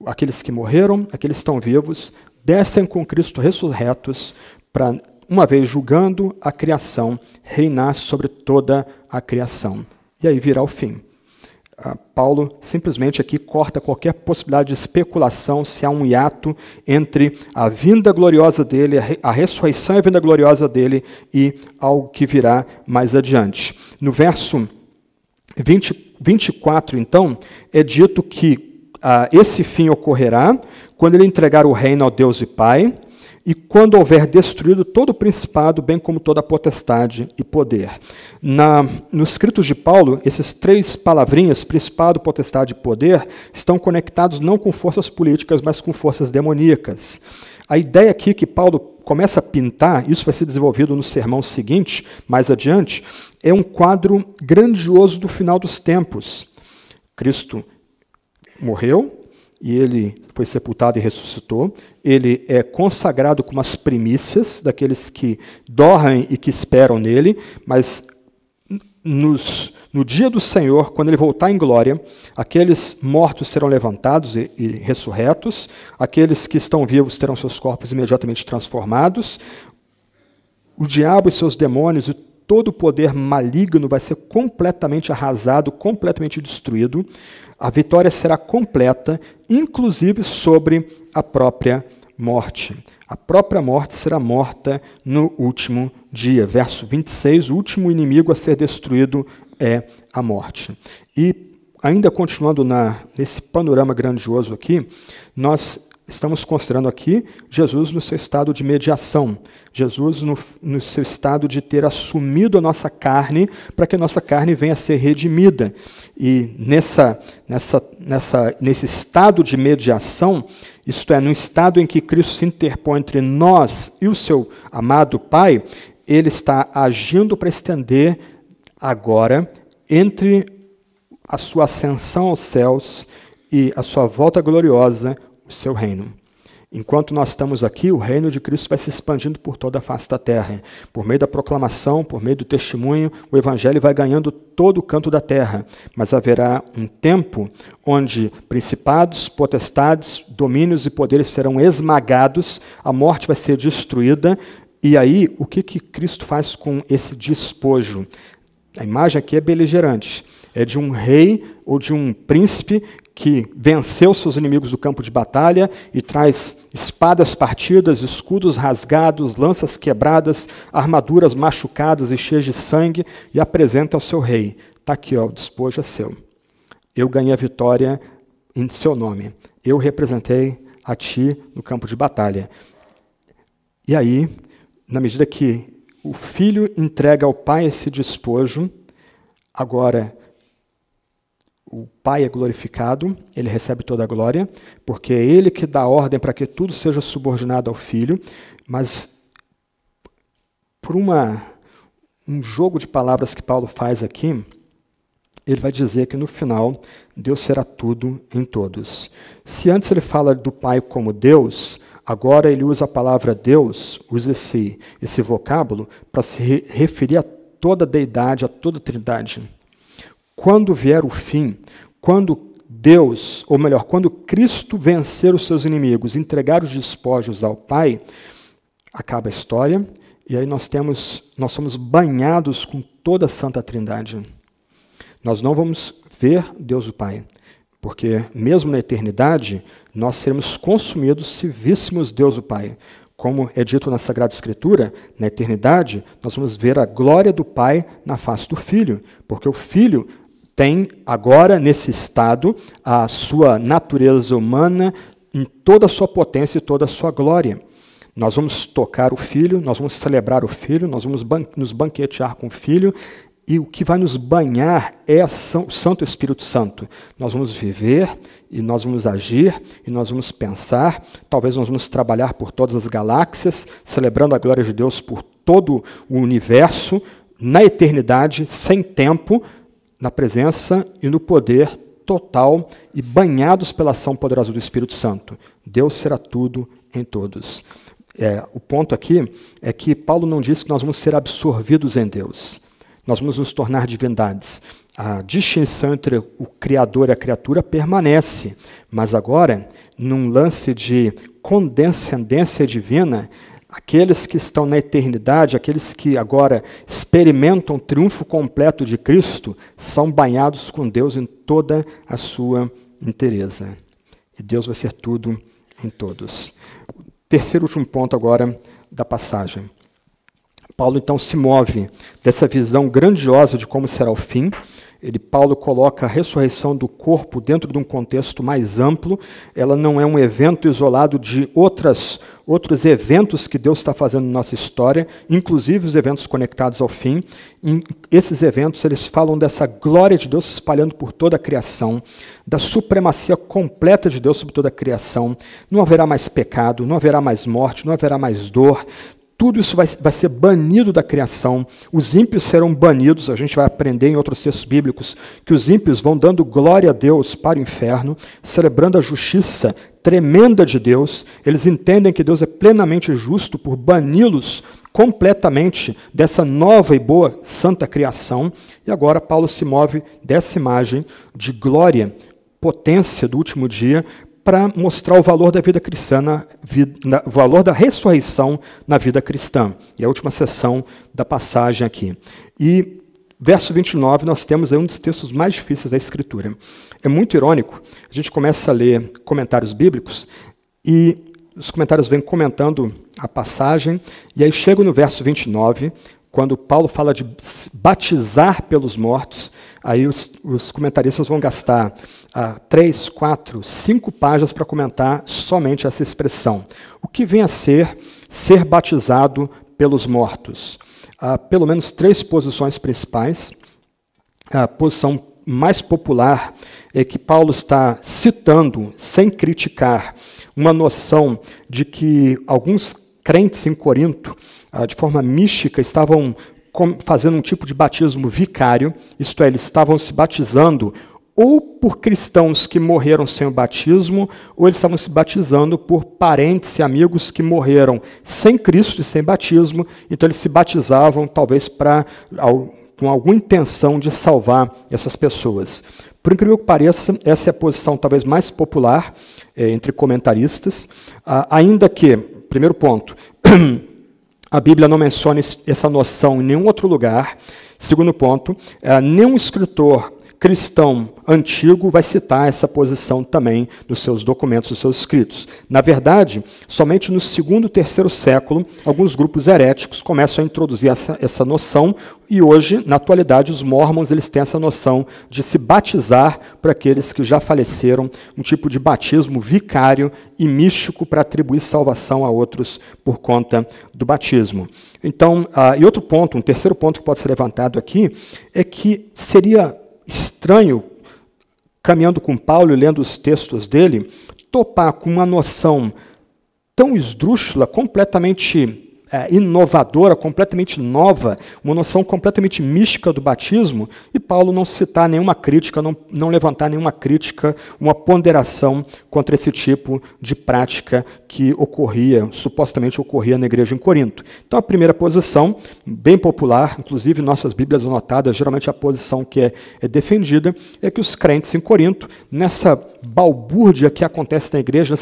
aqueles que morreram, aqueles que estão vivos, descem com Cristo ressurretos para, uma vez julgando a criação, reinar sobre toda a criação. E aí virá o fim. Paulo simplesmente aqui corta qualquer possibilidade de especulação se há um hiato entre a vinda gloriosa dele, a ressurreição e a vinda gloriosa dele e algo que virá mais adiante. No verso 24, então, é dito que esse fim ocorrerá quando ele entregar o reino ao Deus e Pai, e quando houver destruído todo o principado, bem como toda a potestade e poder. Nos escritos de Paulo, esses 3 palavrinhas, principado, potestade e poder, estão conectados não com forças políticas, mas com forças demoníacas. A ideia aqui que Paulo começa a pintar, isso vai ser desenvolvido no sermão seguinte, mais adiante, é um quadro grandioso do final dos tempos. Cristo morreu, e ele foi sepultado e ressuscitou. Ele é consagrado como as primícias daqueles que dormem e que esperam nele, mas no dia do Senhor, quando ele voltar em glória, aqueles mortos serão levantados e ressurretos, aqueles que estão vivos terão seus corpos imediatamente transformados, o diabo e seus demônios e todo o poder maligno vai ser completamente arrasado, completamente destruído. A vitória será completa, inclusive sobre a própria morte. A própria morte será morta no último dia. Verso 26, o último inimigo a ser destruído é a morte. E, ainda continuando nesse panorama grandioso aqui, nós estamos considerando aqui Jesus no seu estado de mediação, Jesus no seu estado de ter assumido a nossa carne para que a nossa carne venha a ser redimida. E nesse estado de mediação, isto é, no estado em que Cristo se interpõe entre nós e o seu amado Pai, ele está agindo para estender agora entre a sua ascensão aos céus e a sua volta gloriosa, o seu reino. Enquanto nós estamos aqui, o reino de Cristo vai se expandindo por toda a face da terra. Por meio da proclamação, por meio do testemunho, o evangelho vai ganhando todo o canto da terra. Mas haverá um tempo onde principados, potestades, domínios e poderes serão esmagados, a morte vai ser destruída. E aí, o que Cristo faz com esse despojo? A imagem aqui é beligerante. É de um rei ou de um príncipe que venceu seus inimigos do campo de batalha e traz espadas partidas, escudos rasgados, lanças quebradas, armaduras machucadas e cheias de sangue, e apresenta ao seu rei. Está aqui, ó, o despojo é seu. Eu ganhei a vitória em seu nome. Eu representei a ti no campo de batalha. E aí, na medida que o filho entrega ao pai esse despojo, agora o Pai é glorificado, ele recebe toda a glória, porque é ele que dá ordem para que tudo seja subordinado ao Filho, mas por um jogo de palavras que Paulo faz aqui, ele vai dizer que no final Deus será tudo em todos. Se antes ele fala do Pai como Deus, agora ele usa a palavra Deus, usa esse vocábulo para se referir a toda a deidade, a toda a trindade. Quando vier o fim, quando Deus, ou melhor, quando Cristo vencer os seus inimigos, entregar os despojos ao Pai, acaba a história, e aí nós somos banhados com toda a Santa Trindade. Nós não vamos ver Deus o Pai, porque mesmo na eternidade, nós seremos consumidos se víssemos Deus o Pai. Como é dito na Sagrada Escritura, na eternidade, nós vamos ver a glória do Pai na face do Filho, porque o Filho tem agora, nesse estado, a sua natureza humana em toda a sua potência e toda a sua glória. Nós vamos tocar o Filho, nós vamos celebrar o Filho, nós vamos nos banquetear com o Filho, e o que vai nos banhar é o Santo Espírito Santo. Nós vamos viver, e nós vamos agir, e nós vamos pensar, talvez nós vamos trabalhar por todas as galáxias, celebrando a glória de Deus por todo o universo, na eternidade, sem tempo, na presença e no poder total e banhados pela ação poderosa do Espírito Santo. Deus será tudo em todos. O ponto aqui é que Paulo não diz que nós vamos ser absorvidos em Deus. Nós vamos nos tornar divindades. A distinção entre o Criador e a criatura permanece, mas agora, num lance de condescendência divina, aqueles que estão na eternidade, aqueles que agora experimentam o triunfo completo de Cristo, são banhados com Deus em toda a sua inteireza. E Deus vai ser tudo em todos. Terceiro e último ponto agora da passagem. Paulo então se move dessa visão grandiosa de como será o fim. Paulo coloca a ressurreição do corpo dentro de um contexto mais amplo. Ela não é um evento isolado de outros eventos que Deus está fazendo na nossa história, inclusive os eventos conectados ao fim. Esses eventos, eles falam dessa glória de Deus se espalhando por toda a criação, da supremacia completa de Deus sobre toda a criação. Não haverá mais pecado, não haverá mais morte, não haverá mais dor. Tudo isso vai ser banido da criação. Os ímpios serão banidos. A gente vai aprender em outros textos bíblicos que os ímpios vão dando glória a Deus para o inferno, celebrando a justiça tremenda de Deus. Eles entendem que Deus é plenamente justo por bani-los completamente dessa nova e boa santa criação. E agora Paulo se move dessa imagem de glória, potência do último dia, para mostrar o valor da vida cristã, o valor da ressurreição na vida cristã. E a última sessão da passagem aqui. E verso 29, nós temos aí um dos textos mais difíceis da Escritura. É muito irônico, a gente começa a ler comentários bíblicos, e os comentários vêm comentando a passagem, e aí chega no verso 29, quando Paulo fala de batizar pelos mortos, aí os comentaristas vão gastar 3, 4, 5 páginas para comentar somente essa expressão. O que vem a ser batizado pelos mortos? Há pelo menos 3 posições principais. A posição mais popular é que Paulo está citando, sem criticar, uma noção de que alguns crentes em Corinto, de forma mística, estavam fazendo um tipo de batismo vicário, isto é, eles estavam se batizando ou por cristãos que morreram sem o batismo, ou eles estavam se batizando por parentes e amigos que morreram sem Cristo e sem batismo, então eles se batizavam talvez com alguma intenção de salvar essas pessoas. Por incrível que pareça, essa é a posição talvez mais popular entre comentaristas, ainda que, primeiro ponto, a Bíblia não menciona essa noção em nenhum outro lugar. Segundo ponto, nenhum escritor cristão antigo vai citar essa posição também nos seus documentos, nos seus escritos. Na verdade, somente no 2º e 3º século, alguns grupos heréticos começam a introduzir essa noção, e hoje, na atualidade, os mormons eles têm essa noção de se batizar para aqueles que já faleceram, um tipo de batismo vicário e místico para atribuir salvação a outros por conta do batismo. Então, e outro ponto, um terceiro ponto que pode ser levantado aqui, é que seria estranho, caminhando com Paulo e lendo os textos dele, topar com uma noção tão esdrúxula, completamente inovadora, completamente nova, uma noção completamente mística do batismo, e Paulo não citar nenhuma crítica, não levantar nenhuma crítica, uma ponderação contra esse tipo de prática que supostamente ocorria na igreja em Corinto. Então a primeira posição, bem popular, inclusive nossas Bíblias anotadas, geralmente a posição que é defendida, é que os crentes em Corinto, nessa balbúrdia que acontece na igreja,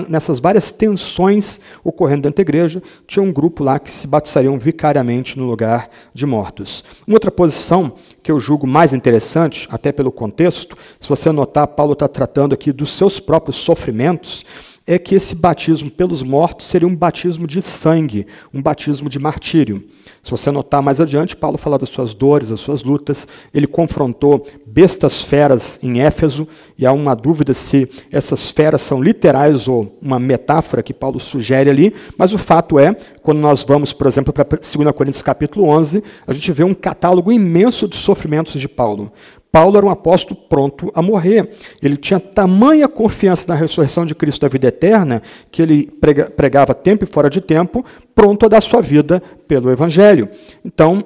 nessas várias tensões ocorrendo dentro da igreja, tinha um grupo lá que se batizariam vicariamente no lugar de mortos. Uma outra posição que eu julgo mais interessante, até pelo contexto, se você notar, Paulo está tratando aqui dos seus próprios sofrimentos, é que esse batismo pelos mortos seria um batismo de sangue, um batismo de martírio. Se você notar mais adiante, Paulo fala das suas dores, das suas lutas, ele confrontou bestas feras em Éfeso, e há uma dúvida se essas feras são literais ou uma metáfora que Paulo sugere ali, mas o fato é, quando nós vamos, por exemplo, para 2 Coríntios capítulo 11, a gente vê um catálogo imenso de sofrimentos de Paulo. Paulo era um apóstolo pronto a morrer. Ele tinha tamanha confiança na ressurreição de Cristo da vida eterna, que ele pregava tempo e fora de tempo, pronto a dar sua vida pelo Evangelho. Então,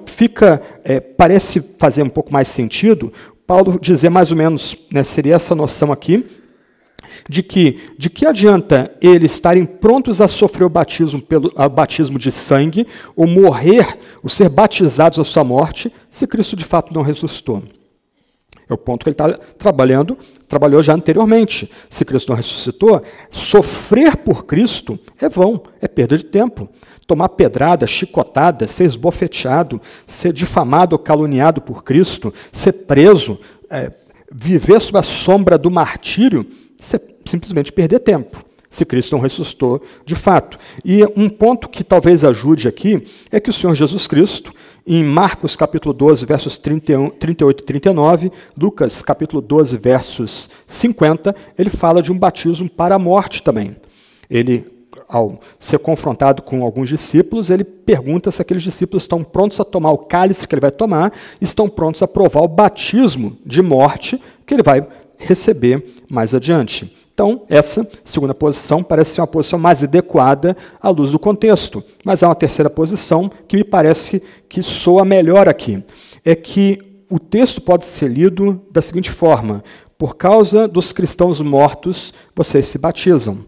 parece fazer um pouco mais sentido Paulo dizer mais ou menos, seria essa noção aqui, de que adianta eles estarem prontos a sofrer o batismo de sangue, ou morrer, ou ser batizados à sua morte, se Cristo de fato não ressuscitou. É o ponto que ele está trabalhou já anteriormente. Se Cristo não ressuscitou, sofrer por Cristo é vão, é perda de tempo. Tomar pedrada, chicotada, ser esbofeteado, ser difamado ou caluniado por Cristo, ser preso, viver sob a sombra do martírio, isso é simplesmente perder tempo, se Cristo não ressuscitou de fato. E um ponto que talvez ajude aqui é que o Senhor Jesus Cristo, em Marcos capítulo 12, versos 38 e 39, Lucas capítulo 12, versos 50, ele fala de um batismo para a morte também. Ele, ao ser confrontado com alguns discípulos, ele pergunta se aqueles discípulos estão prontos a tomar o cálice que ele vai tomar, estão prontos a provar o batismo de morte que ele vai receber mais adiante. Então, essa segunda posição parece ser uma posição mais adequada à luz do contexto. Mas há uma terceira posição que me parece que soa melhor aqui. É que o texto pode ser lido da seguinte forma: por causa dos cristãos mortos, vocês se batizam.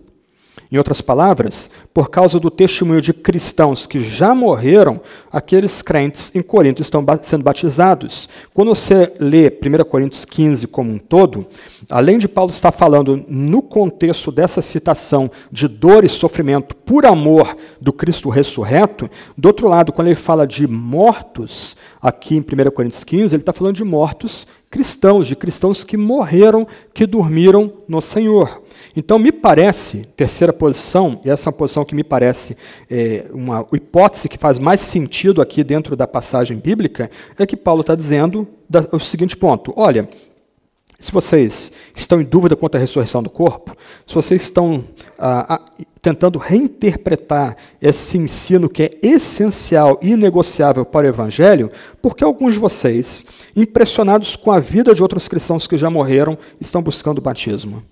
Em outras palavras, por causa do testemunho de cristãos que já morreram, aqueles crentes em Corinto estão sendo batizados. Quando você lê 1 Coríntios 15 como um todo, além de Paulo estar falando no contexto dessa citação de dor e sofrimento por amor do Cristo ressurreto, do outro lado, quando ele fala de mortos, aqui em 1 Coríntios 15, ele está falando de mortos cristãos, de cristãos que morreram, que dormiram no Senhor. Então, me parece, terceira posição, e essa é uma posição que me parece uma hipótese que faz mais sentido aqui dentro da passagem bíblica, é que Paulo está dizendo o seguinte ponto: olha, se vocês estão em dúvida quanto à ressurreição do corpo, se vocês estão tentando reinterpretar esse ensino que é essencial e inegociável para o Evangelho, porque alguns de vocês, impressionados com a vida de outros cristãos que já morreram, estão buscando o batismo.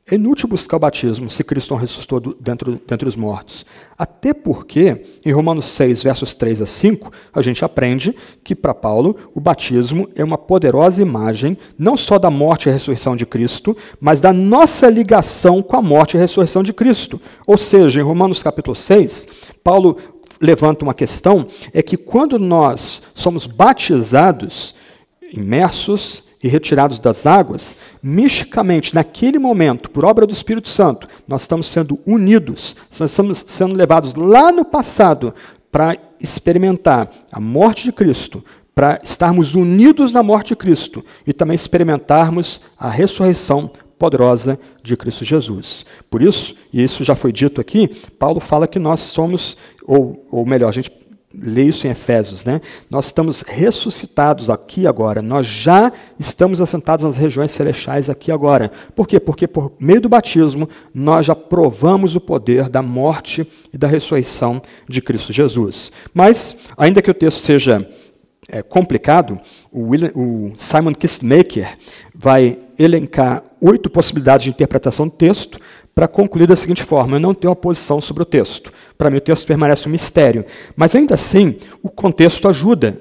É inútil buscar o batismo se Cristo não ressuscitou dentre os mortos. Até porque, em Romanos 6, versos 3 a 5, a gente aprende que, para Paulo, o batismo é uma poderosa imagem, não só da morte e ressurreição de Cristo, mas da nossa ligação com a morte e ressurreição de Cristo. Ou seja, em Romanos capítulo 6, Paulo levanta uma questão, é que quando nós somos batizados, imersos e retirados das águas, misticamente, naquele momento, por obra do Espírito Santo, nós estamos sendo unidos, nós estamos sendo levados lá no passado para experimentar a morte de Cristo, para estarmos unidos na morte de Cristo e também experimentarmos a ressurreição poderosa de Cristo Jesus. Por isso, e isso já foi dito aqui, Paulo fala que nós somos, ou melhor, a gente lê isso em Efésios, né? Nós estamos ressuscitados aqui agora, nós já estamos assentados nas regiões celestiais aqui agora. Por quê? Porque por meio do batismo, nós já provamos o poder da morte e da ressurreição de Cristo Jesus. Mas, ainda que o texto seja complicado, o Simon Kistemaker vai elencar 8 possibilidades de interpretação do texto, para concluir da seguinte forma: eu não tenho uma posição sobre o texto. Para mim o texto permanece um mistério. Mas ainda assim, o contexto ajuda.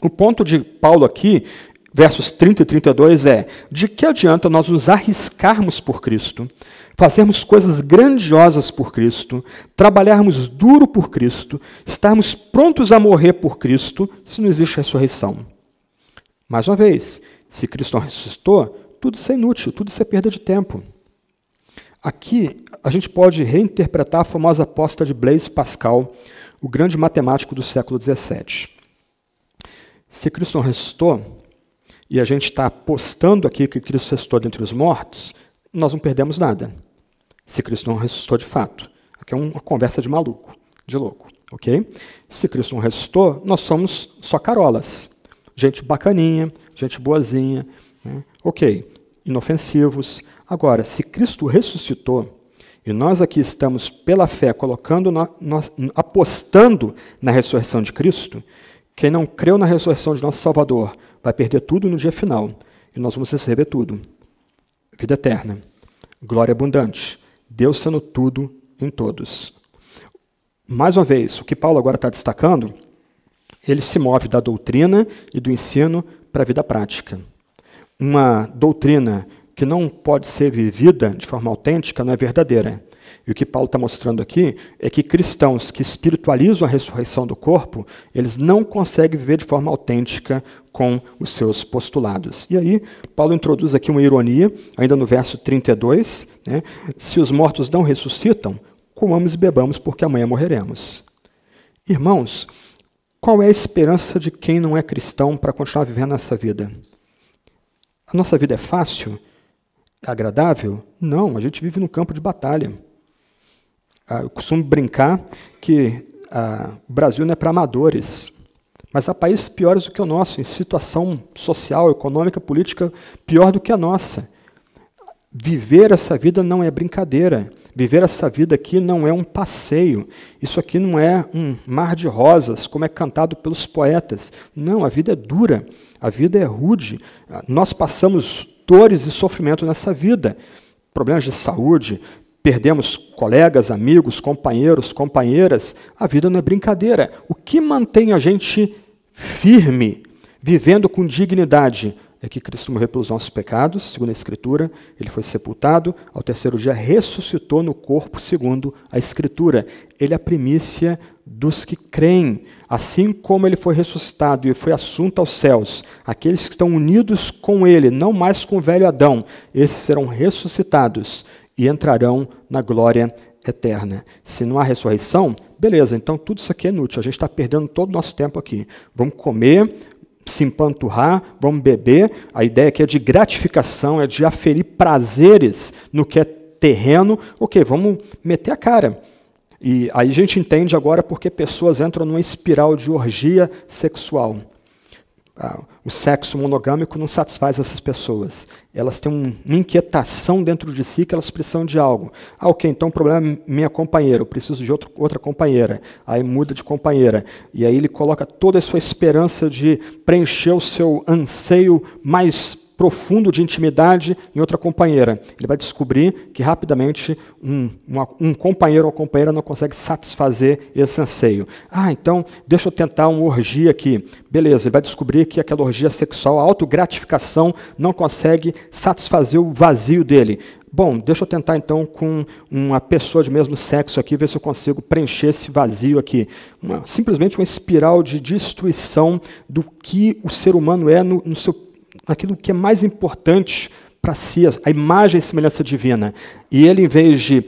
O ponto de Paulo aqui, versos 30 e 32, é: de que adianta nós nos arriscarmos por Cristo, fazermos coisas grandiosas por Cristo, trabalharmos duro por Cristo, estarmos prontos a morrer por Cristo, se não existe ressurreição? Mais uma vez, se Cristo não ressuscitou, tudo isso é inútil, tudo isso é perda de tempo. Aqui, a gente pode reinterpretar a famosa aposta de Blaise Pascal, o grande matemático do século XVII. Se Cristo não ressuscitou, e a gente está apostando aqui que Cristo ressuscitou dentre os mortos, nós não perdemos nada. Se Cristo não ressuscitou de fato. Aqui é uma conversa de maluco, de louco. Ok? Se Cristo não ressuscitou, nós somos só carolas. Gente bacaninha, gente boazinha, né? Ok, inofensivos. Agora, se Cristo ressuscitou, e nós aqui estamos pela fé apostando na ressurreição de Cristo, quem não creu na ressurreição de nosso Salvador vai perder tudo no dia final, e nós vamos receber tudo. Vida eterna, glória abundante, Deus sendo tudo em todos. Mais uma vez, o que Paulo agora está destacando, ele se move da doutrina e do ensino para a vida prática. Uma doutrina que não pode ser vivida de forma autêntica não é verdadeira. E o que Paulo está mostrando aqui é que cristãos que espiritualizam a ressurreição do corpo, eles não conseguem viver de forma autêntica com os seus postulados. E aí, Paulo introduz aqui uma ironia, ainda no verso 32, né? Se os mortos não ressuscitam, comamos e bebamos, porque amanhã morreremos. Irmãos, qual é a esperança de quem não é cristão para continuar vivendo nessa vida? A nossa vida é fácil? É agradável? Não, a gente vive num campo de batalha. Eu costumo brincar que O Brasil não é para amadores, mas há países piores do que o nosso, em situação social, econômica, política pior do que a nossa. Viver essa vida não é brincadeira. Viver essa vida aqui não é um passeio. Isso aqui não é um mar de rosas, como é cantado pelos poetas. Não, a vida é dura, a vida é rude. Nós passamos dores e sofrimento nessa vida. Problemas de saúde, perdemos colegas, amigos, companheiros, companheiras. A vida não é brincadeira. O que mantém a gente firme, vivendo com dignidade, é que Cristo morreu pelos nossos pecados, segundo a Escritura, ele foi sepultado, ao terceiro dia ressuscitou no corpo, segundo a Escritura. Ele é a primícia dos que creem. Assim como ele foi ressuscitado e foi assunto aos céus, aqueles que estão unidos com ele, não mais com o velho Adão, esses serão ressuscitados e entrarão na glória eterna. Se não há ressurreição, beleza, então tudo isso aqui é inútil, a gente está perdendo todo o nosso tempo aqui. Vamos comer, se empanturrar, vamos beber. A ideia aqui é de gratificação, é de aferir prazeres no que é terreno. Ok, vamos meter a cara. E aí a gente entende agora porque pessoas entram numa espiral de orgia sexual. O sexo monogâmico não satisfaz essas pessoas. Elas têm uma inquietação dentro de si que elas precisam de algo. Ok, então o problema é minha companheira, eu preciso de outra companheira. Aí muda de companheira. E aí ele coloca toda a sua esperança de preencher o seu anseio mais profundo de intimidade em outra companheira. Ele vai descobrir que rapidamente um companheiro ou companheira não consegue satisfazer esse anseio. Então deixa eu tentar uma orgia aqui. Beleza, ele vai descobrir que aquela orgia sexual, a autogratificação, não consegue satisfazer o vazio dele. Bom, deixa eu tentar então com uma pessoa de mesmo sexo aqui, ver se eu consigo preencher esse vazio aqui. Simplesmente uma espiral de destruição do que o ser humano é naquilo que é mais importante para si, a imagem e semelhança divina. E ele, em vez de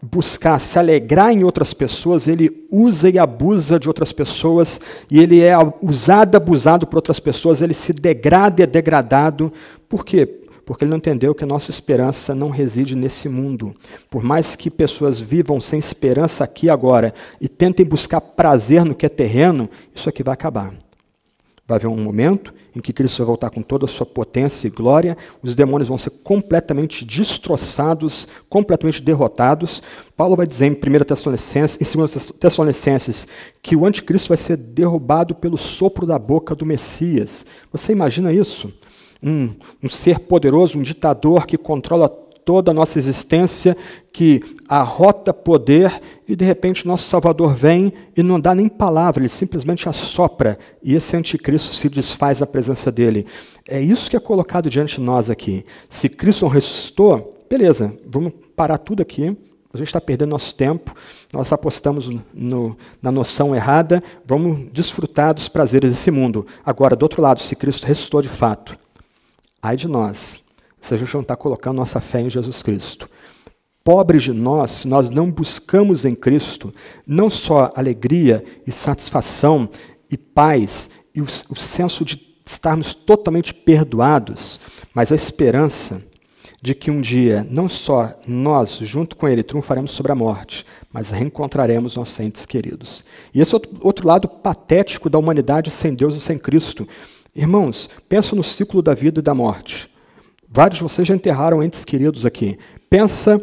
buscar se alegrar em outras pessoas, ele usa e abusa de outras pessoas, e ele é usado e abusado por outras pessoas, ele se degrada e é degradado. Por quê? Porque ele não entendeu que a nossa esperança não reside nesse mundo. Por mais que pessoas vivam sem esperança aqui e agora, e tentem buscar prazer no que é terreno, isso aqui vai acabar. Vai haver um momento em que Cristo vai voltar com toda a sua potência e glória, os demônios vão ser completamente destroçados, completamente derrotados. Paulo vai dizer em 2 Tessalonicenses que o anticristo vai ser derrubado pelo sopro da boca do Messias. Você imagina isso? Um ser poderoso, um ditador que controla toda a nossa existência, que arrota poder, e de repente nosso Salvador vem e não dá nem palavra, ele simplesmente assopra, e esse anticristo se desfaz na presença dele. É isso que é colocado diante de nós aqui. Se Cristo não ressuscitou, beleza, vamos parar tudo aqui, a gente está perdendo nosso tempo, nós apostamos na noção errada, vamos desfrutar dos prazeres desse mundo. Agora, do outro lado, se Cristo ressuscitou de fato, ai de nós, se a gente não está colocando nossa fé em Jesus Cristo. Pobres de nós, se nós não buscamos em Cristo, não só alegria e satisfação e paz, e o senso de estarmos totalmente perdoados, mas a esperança de que um dia, não só nós, junto com Ele, triunfaremos sobre a morte, mas reencontraremos nossos entes queridos. E esse outro lado patético da humanidade sem Deus e sem Cristo. Irmãos, pensa no ciclo da vida e da morte. Vários de vocês já enterraram entes queridos aqui. Pensa,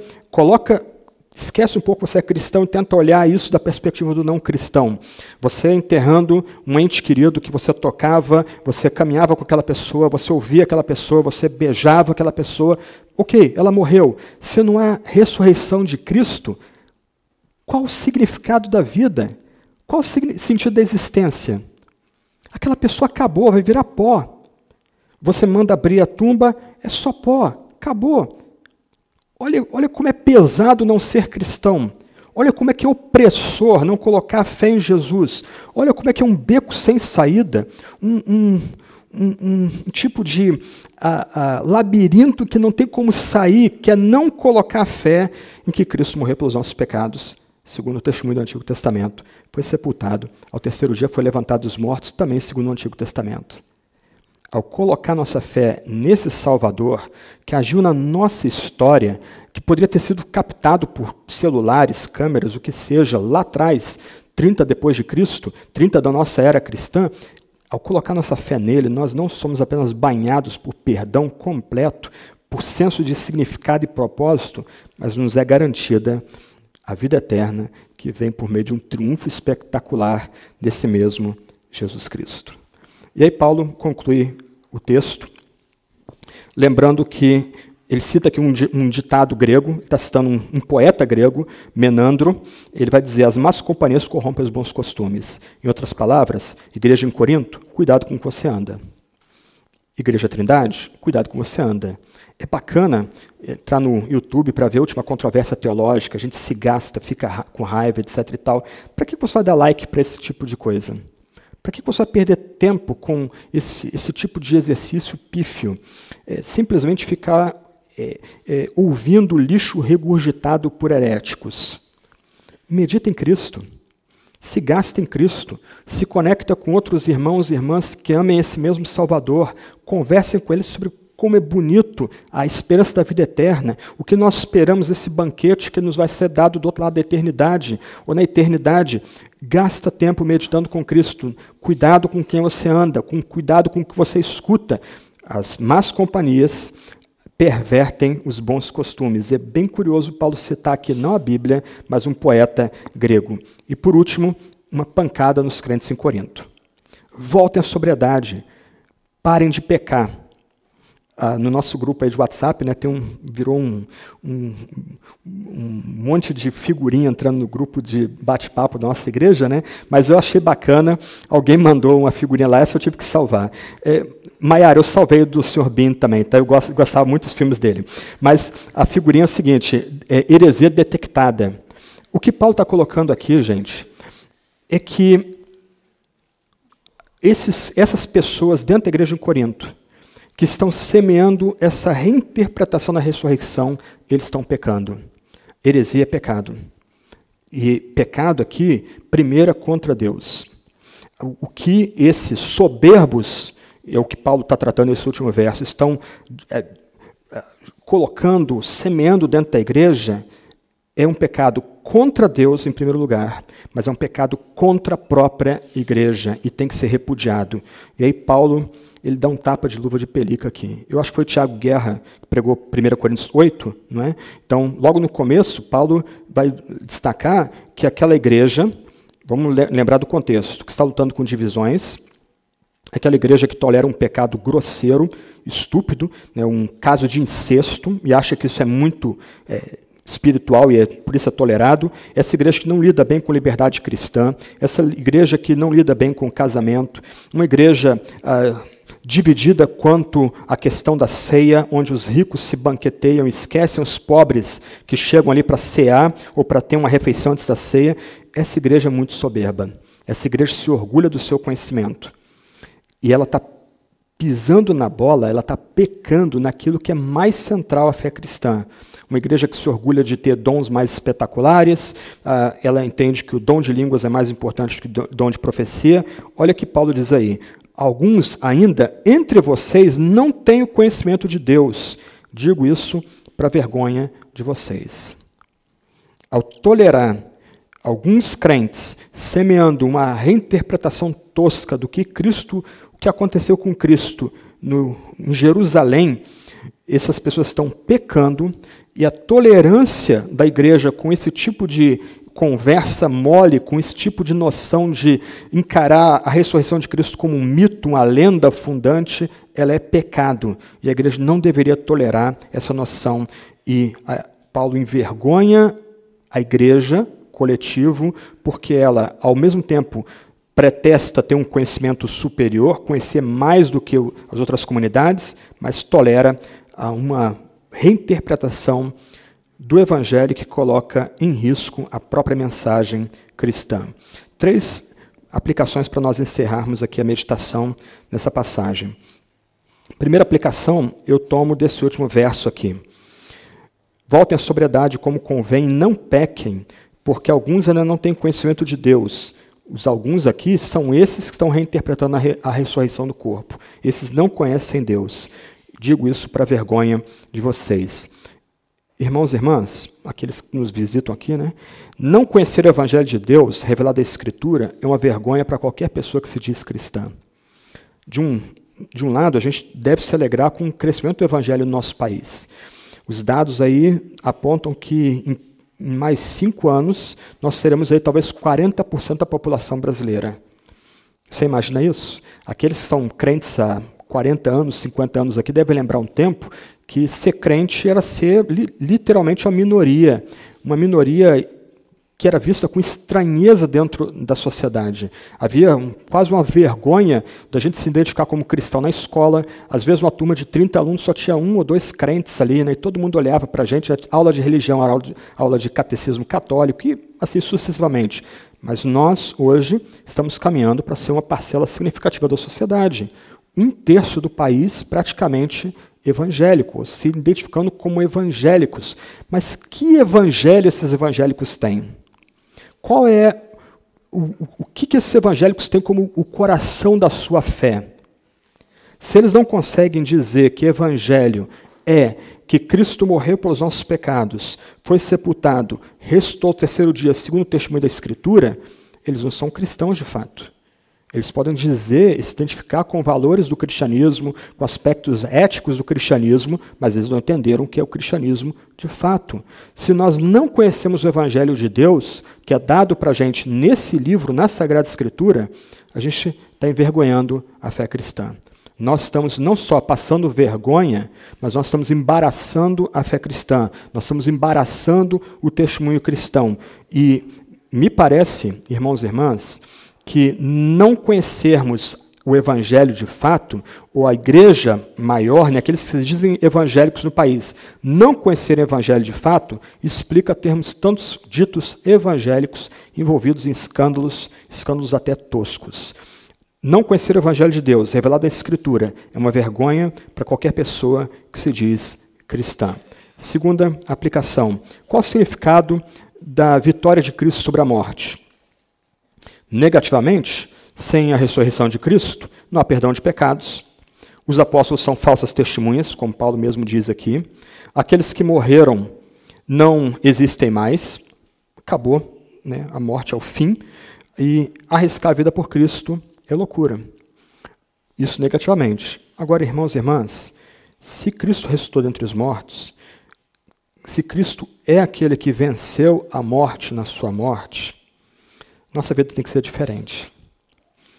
esquece um pouco que você é cristão e tenta olhar isso da perspectiva do não cristão. Você enterrando um ente querido que você tocava, você caminhava com aquela pessoa, você ouvia aquela pessoa, você beijava aquela pessoa. Ok, ela morreu. Se não há ressurreição de Cristo, qual o significado da vida? Qual o sentido da existência? Aquela pessoa acabou, vai virar pó. Você manda abrir a tumba, é só pó, acabou. Olha como é pesado não ser cristão. Olha como é que é opressor não colocar a fé em Jesus. Olha como é que é um beco sem saída, um tipo de labirinto que não tem como sair, que é não colocar a fé em que Cristo morreu pelos nossos pecados, segundo o testemunho do Antigo Testamento. Foi sepultado, ao terceiro dia foi levantado dos mortos, também segundo o Antigo Testamento. Ao colocar nossa fé nesse Salvador, que agiu na nossa história, que poderia ter sido captado por celulares, câmeras, o que seja, lá atrás, 30 depois de Cristo, 30 da nossa era cristã, ao colocar nossa fé nele, nós não somos apenas banhados por perdão completo, por senso de significado e propósito, mas nos é garantida a vida eterna que vem por meio de um triunfo espetacular desse mesmo Jesus Cristo. E aí Paulo conclui o texto, lembrando que ele cita aqui um ditado grego, está citando um poeta grego, Menandro, ele vai dizer, as más companhias corrompem os bons costumes. Em outras palavras, igreja em Corinto, cuidado com o que você anda. Igreja Trindade, cuidado com o que você anda. É bacana entrar no YouTube para ver a última controvérsia teológica, a gente se gasta, fica com raiva, etc. e tal. Para que você vai dar like para esse tipo de coisa? Para que você vai perder tempo com esse tipo de exercício pífio? Simplesmente ficar ouvindo lixo regurgitado por heréticos. Medita em Cristo. Se gasta em Cristo. Se conecta com outros irmãos e irmãs que amem esse mesmo Salvador. Conversem com eles sobre como é bonito a esperança da vida eterna, o que nós esperamos desse banquete que nos vai ser dado do outro lado da eternidade, ou na eternidade. Gasta tempo meditando com Cristo. Cuidado com quem você anda, cuidado com o que você escuta. As más companhias pervertem os bons costumes. É bem curioso Paulo citar aqui não a Bíblia, mas um poeta grego. E por último, uma pancada nos crentes em Corinto. Voltem à sobriedade. Parem de pecar. No nosso grupo aí de WhatsApp, né, virou um monte de figurinha entrando no grupo de bate-papo da nossa igreja, né, mas eu achei bacana, alguém mandou uma figurinha lá, essa eu tive que salvar. Maiara, eu salvei do Sr. Bean também, tá? Eu gostava muito dos filmes dele. Mas a figurinha é o seguinte, heresia detectada. O que Paulo está colocando aqui, gente, é que essas pessoas dentro da igreja em Corinto, que estão semeando essa reinterpretação da ressurreição, eles estão pecando. Heresia é pecado. E pecado aqui, primeiro é contra Deus. O que esses soberbos, é o que Paulo está tratando nesse último verso, estão colocando, semeando dentro da igreja, é um pecado contra Deus, em primeiro lugar, mas é um pecado contra a própria igreja e tem que ser repudiado. E aí Paulo, ele dá um tapa de luva de pelica aqui. Eu acho que foi o Tiago Guerra que pregou 1 Coríntios 8, não é? Então, logo no começo, Paulo vai destacar que aquela igreja, vamos lembrar do contexto, que está lutando com divisões, aquela igreja que tolera um pecado grosseiro, estúpido, né, um caso de incesto, e acha que isso é muito espiritual e por isso é tolerado, essa igreja que não lida bem com liberdade cristã, essa igreja que não lida bem com o casamento, uma igreja dividida quanto à questão da ceia, onde os ricos se banqueteiam, esquecem os pobres que chegam ali para cear ou para ter uma refeição antes da ceia. Essa igreja é muito soberba. Essa igreja se orgulha do seu conhecimento. E ela está pisando na bola, ela está pecando naquilo que é mais central à fé cristã. Uma igreja que se orgulha de ter dons mais espetaculares, ela entende que o dom de línguas é mais importante que o dom de profecia. Olha o que Paulo diz aí. Alguns ainda entre vocês não têm o conhecimento de Deus. Digo isso para vergonha de vocês. Ao tolerar alguns crentes semeando uma reinterpretação tosca do que aconteceu com Cristo em Jerusalém, essas pessoas estão pecando e a tolerância da igreja com esse tipo de conversa mole, com esse tipo de noção de encarar a ressurreição de Cristo como um mito, uma lenda fundante, ela é pecado. E a igreja não deveria tolerar essa noção. E Paulo envergonha a igreja, coletivo, porque ela, ao mesmo tempo, pretesta ter um conhecimento superior, conhecer mais do que as outras comunidades, mas tolera uma reinterpretação do Evangelho que coloca em risco a própria mensagem cristã. 3 aplicações para nós encerrarmos aqui a meditação nessa passagem. Primeira aplicação, eu tomo desse último verso aqui. Voltem à sobriedade como convém, não pequem, porque alguns ainda não têm conhecimento de Deus. Os alguns aqui são esses que estão reinterpretando a ressurreição do corpo. Esses não conhecem Deus. Digo isso para vergonha de vocês. Irmãos e irmãs, aqueles que nos visitam aqui, né? Não conhecer o Evangelho de Deus, revelado da Escritura, é uma vergonha para qualquer pessoa que se diz cristã. De um lado, a gente deve se alegrar com o crescimento do Evangelho no nosso país. Os dados aí apontam que em mais 5 anos, nós teremos aí talvez 40% da população brasileira. Você imagina isso? Aqueles que são crentes há 40 anos, 50 anos aqui, devem lembrar um tempo que ser crente era ser literalmente uma minoria que era vista com estranheza dentro da sociedade. Havia quase uma vergonha da gente se identificar como cristão na escola. Às vezes uma turma de 30 alunos só tinha 1 ou 2 crentes ali, né? E todo mundo olhava para a gente, aula de religião, aula de catecismo católico e assim sucessivamente. Mas nós, hoje, estamos caminhando para ser uma parcela significativa da sociedade. 1/3 do país praticamente evangélico, se identificando como evangélicos. Mas que evangelho esses evangélicos têm? Qual é o que esses evangélicos têm como o coração da sua fé? Se eles não conseguem dizer que evangelho é que Cristo morreu pelos nossos pecados, foi sepultado, ressuscitou ao 3º dia, segundo o testemunho da Escritura, eles não são cristãos de fato. Eles podem dizer, se identificar com valores do cristianismo, com aspectos éticos do cristianismo, mas eles não entenderam o que é o cristianismo de fato. Se nós não conhecemos o Evangelho de Deus, que é dado para a gente nesse livro, na Sagrada Escritura, a gente está envergonhando a fé cristã. Nós estamos não só passando vergonha, mas nós estamos embaraçando a fé cristã, nós estamos embaraçando o testemunho cristão. E me parece, irmãos e irmãs, que não conhecermos o evangelho de fato, ou a igreja maior, né, aqueles que se dizem evangélicos no país, não conhecerem o evangelho de fato, explica termos tantos ditos evangélicos envolvidos em escândalos até toscos. Não conhecer o evangelho de Deus, revelado na Escritura, é uma vergonha para qualquer pessoa que se diz cristã. Segunda aplicação. Qual o significado da vitória de Cristo sobre a morte? Negativamente, sem a ressurreição de Cristo, não há perdão de pecados. Os apóstolos são falsas testemunhas, como Paulo mesmo diz aqui. Aqueles que morreram não existem mais. Acabou, né? A morte é o fim. E arriscar a vida por Cristo é loucura. Isso negativamente. Agora, irmãos e irmãs, se Cristo ressuscitou dentre os mortos, se Cristo é aquele que venceu a morte na sua morte, nossa vida tem que ser diferente.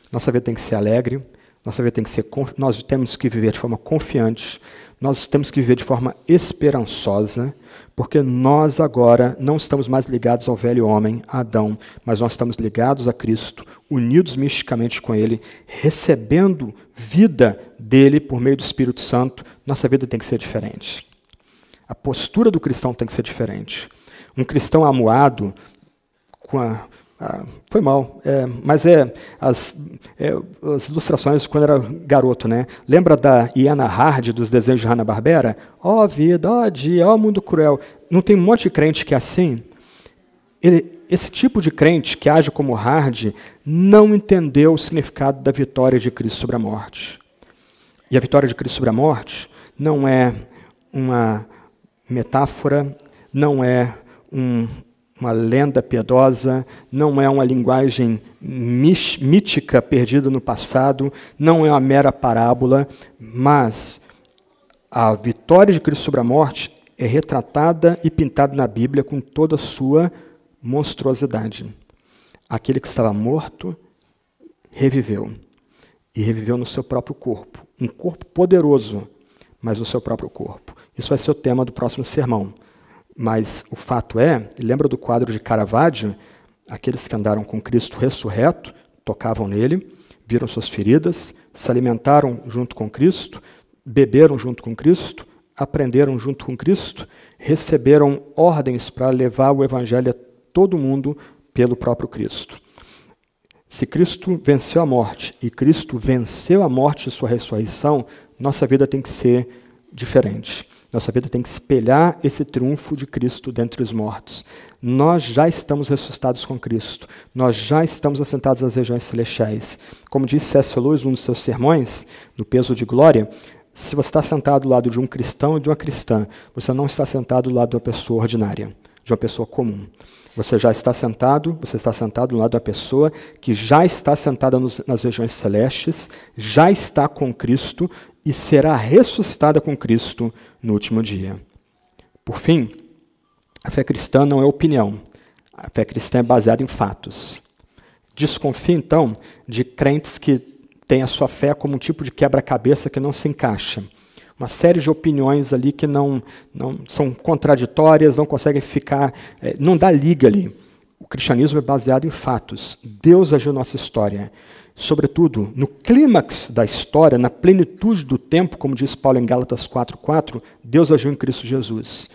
Nossa vida tem que ser alegre, nossa vida tem que ser, nós temos que viver de forma confiante, nós temos que viver de forma esperançosa, porque nós agora não estamos mais ligados ao velho homem, a Adão, mas nós estamos ligados a Cristo, unidos misticamente com Ele, recebendo vida dele por meio do Espírito Santo. Nossa vida tem que ser diferente. A postura do cristão tem que ser diferente. Um cristão amuado com foi mal, mas as ilustrações quando era garoto, né? Lembra da Iana Hard dos desenhos de Hanna-Barbera? Ó vida, ó dia, ó mundo cruel. Não tem um monte de crente que é assim? Esse tipo de crente que age como Hard não entendeu o significado da vitória de Cristo sobre a morte. E a vitória de Cristo sobre a morte não é uma metáfora, não é uma lenda piedosa, não é uma linguagem mítica perdida no passado, não é uma mera parábola, mas a vitória de Cristo sobre a morte é retratada e pintada na Bíblia com toda a sua monstruosidade. Aquele que estava morto reviveu, e reviveu no seu próprio corpo, um corpo poderoso, mas no seu próprio corpo. Isso vai ser o tema do próximo sermão. Mas o fato é, lembra do quadro de Caravaggio? Aqueles que andaram com Cristo ressurreto, tocavam nele, viram suas feridas, se alimentaram junto com Cristo, beberam junto com Cristo, aprenderam junto com Cristo, receberam ordens para levar o Evangelho a todo mundo pelo próprio Cristo. Se Cristo venceu a morte e Cristo venceu a morte e sua ressurreição, nossa vida tem que ser diferente. Nossa vida tem que espelhar esse triunfo de Cristo dentre os mortos. Nós já estamos ressuscitados com Cristo. Nós já estamos assentados nas regiões celestiais. Como disse C.S. Lewis, num dos seus sermões, no Peso de Glória, Se você está sentado do lado de um cristão e de uma cristã, você não está sentado do lado de uma pessoa ordinária, de uma pessoa comum. Você está sentado do lado da pessoa que já está sentada nas regiões celestes, já está com Cristo e será ressuscitada com Cristo no último dia. Por fim, a fé cristã não é opinião. A fé cristã é baseada em fatos. Desconfie, então, de crentes que têm a sua fé como um tipo de quebra-cabeça que não se encaixa. Uma série de opiniões ali que não são contraditórias, não conseguem ficar, não dá liga ali. O cristianismo é baseado em fatos. Deus agiu na nossa história. Sobretudo, no clímax da história, na plenitude do tempo, como diz Paulo em Gálatas 4:4, Deus agiu em Cristo Jesus.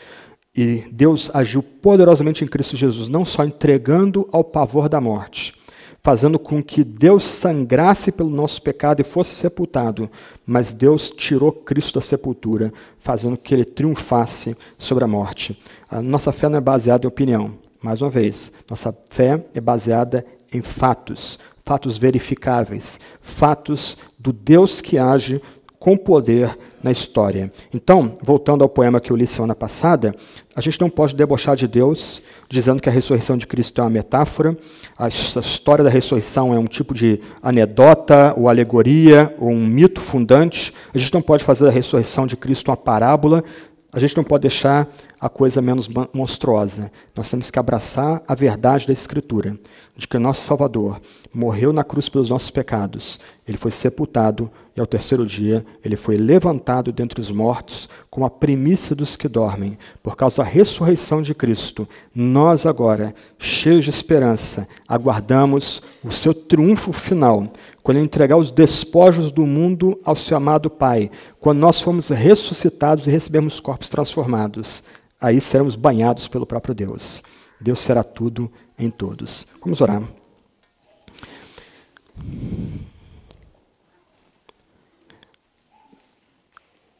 E Deus agiu poderosamente em Cristo Jesus, não só entregando ao pavor da morte, fazendo com que Deus sangrasse pelo nosso pecado e fosse sepultado, mas Deus tirou Cristo da sepultura, fazendo que ele triunfasse sobre a morte. A nossa fé não é baseada em opinião. Mais uma vez, nossa fé é baseada em fatos, fatos verificáveis, fatos do Deus que age com poder na história. Então, voltando ao poema que eu li semana passada, a gente não pode debochar de Deus, dizendo que a ressurreição de Cristo é uma metáfora, a história da ressurreição é um tipo de anedota, ou alegoria, ou um mito fundante. A gente não pode fazer a ressurreição de Cristo uma parábola, a gente não pode deixar a coisa menos monstruosa. Nós temos que abraçar a verdade da Escritura, de que o nosso Salvador morreu na cruz pelos nossos pecados, ele foi sepultado e ao terceiro dia ele foi levantado dentre os mortos como a primícia dos que dormem. Por causa da ressurreição de Cristo, nós agora, cheios de esperança, aguardamos o seu triunfo final, quando ele entregar os despojos do mundo ao seu amado Pai, quando nós formos ressuscitados e recebermos corpos transformados, aí seremos banhados pelo próprio Deus. Deus será tudo em todos. Vamos orar.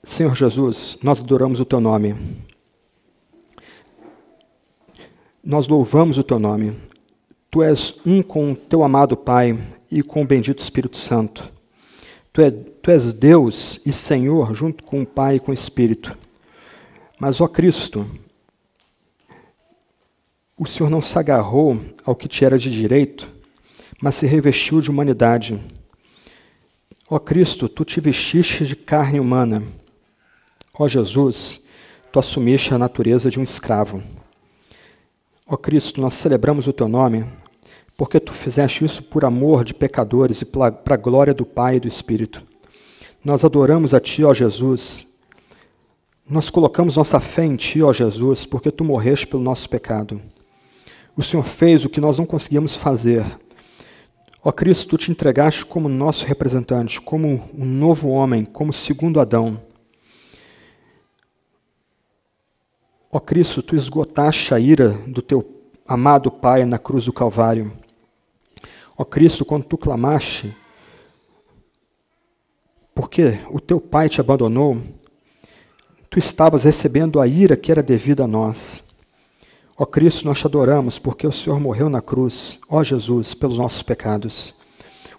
Senhor Jesus, nós adoramos o Teu nome. Nós louvamos o Teu nome. Tu és um com o Teu amado Pai e com o bendito Espírito Santo. Tu és Deus e Senhor junto com o Pai e com o Espírito. Mas, ó Cristo, o Senhor não se agarrou ao que te era de direito, mas se revestiu de humanidade. Ó Cristo, tu te vestiste de carne humana. Ó Jesus, tu assumiste a natureza de um escravo. Ó Cristo, nós celebramos o teu nome, porque tu fizeste isso por amor de pecadores e para a glória do Pai e do Espírito. Nós adoramos a ti, ó Jesus. Nós colocamos nossa fé em ti, ó Jesus, porque tu morreste pelo nosso pecado. O Senhor fez o que nós não conseguíamos fazer. Ó Cristo, tu te entregaste como nosso representante, como um novo homem, como segundo Adão. Ó Cristo, tu esgotaste a ira do teu amado Pai na cruz do Calvário. Ó Cristo, quando tu clamaste, porque o teu Pai te abandonou, tu estavas recebendo a ira que era devida a nós. Ó Cristo, nós te adoramos porque o Senhor morreu na cruz, ó Jesus, pelos nossos pecados.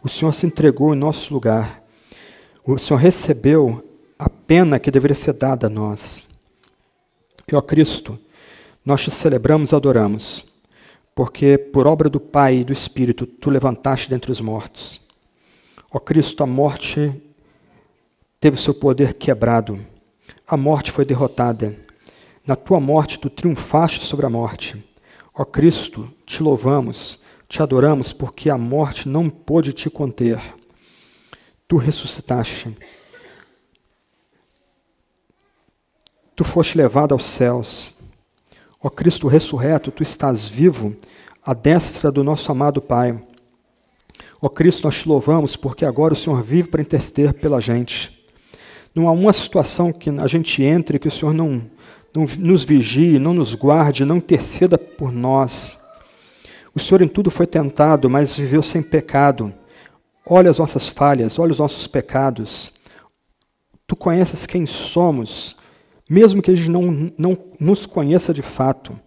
O Senhor se entregou em nosso lugar. O Senhor recebeu a pena que deveria ser dada a nós. E, ó Cristo, nós te celebramos e adoramos, porque por obra do Pai e do Espírito, tu levantaste dentre os mortos. Ó Cristo, a morte teve seu poder quebrado. A morte foi derrotada. Na tua morte, tu triunfaste sobre a morte. Ó Cristo, te louvamos, te adoramos, porque a morte não pôde te conter. Tu ressuscitaste. Tu foste levado aos céus. Ó Cristo ressurreto, tu estás vivo à destra do nosso amado Pai. Ó Cristo, nós te louvamos, porque agora o Senhor vive para interceder pela gente. Não há uma situação que a gente entre que o Senhor não nos vigie, não nos guarde, não interceda por nós. O Senhor em tudo foi tentado, mas viveu sem pecado. Olha as nossas falhas, olha os nossos pecados. Tu conheces quem somos, mesmo que a gente não nos conheça de fato.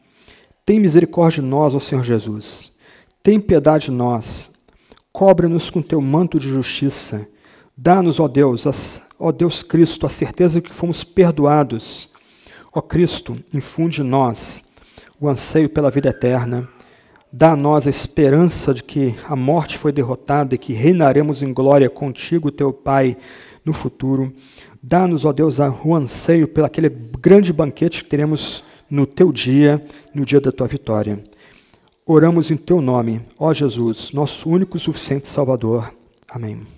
Tem misericórdia de nós, ó Senhor Jesus. Tem piedade de nós. Cobre-nos com teu manto de justiça. Dá-nos, ó Deus, ó Deus Cristo, a certeza de que fomos perdoados. Ó Cristo, infunde em nós o anseio pela vida eterna. Dá a nós a esperança de que a morte foi derrotada e que reinaremos em glória contigo, teu Pai, no futuro. Dá-nos, ó Deus, o anseio pelo aquele grande banquete que teremos no teu dia, no dia da tua vitória. Oramos em teu nome, ó Jesus, nosso único e suficiente Salvador. Amém.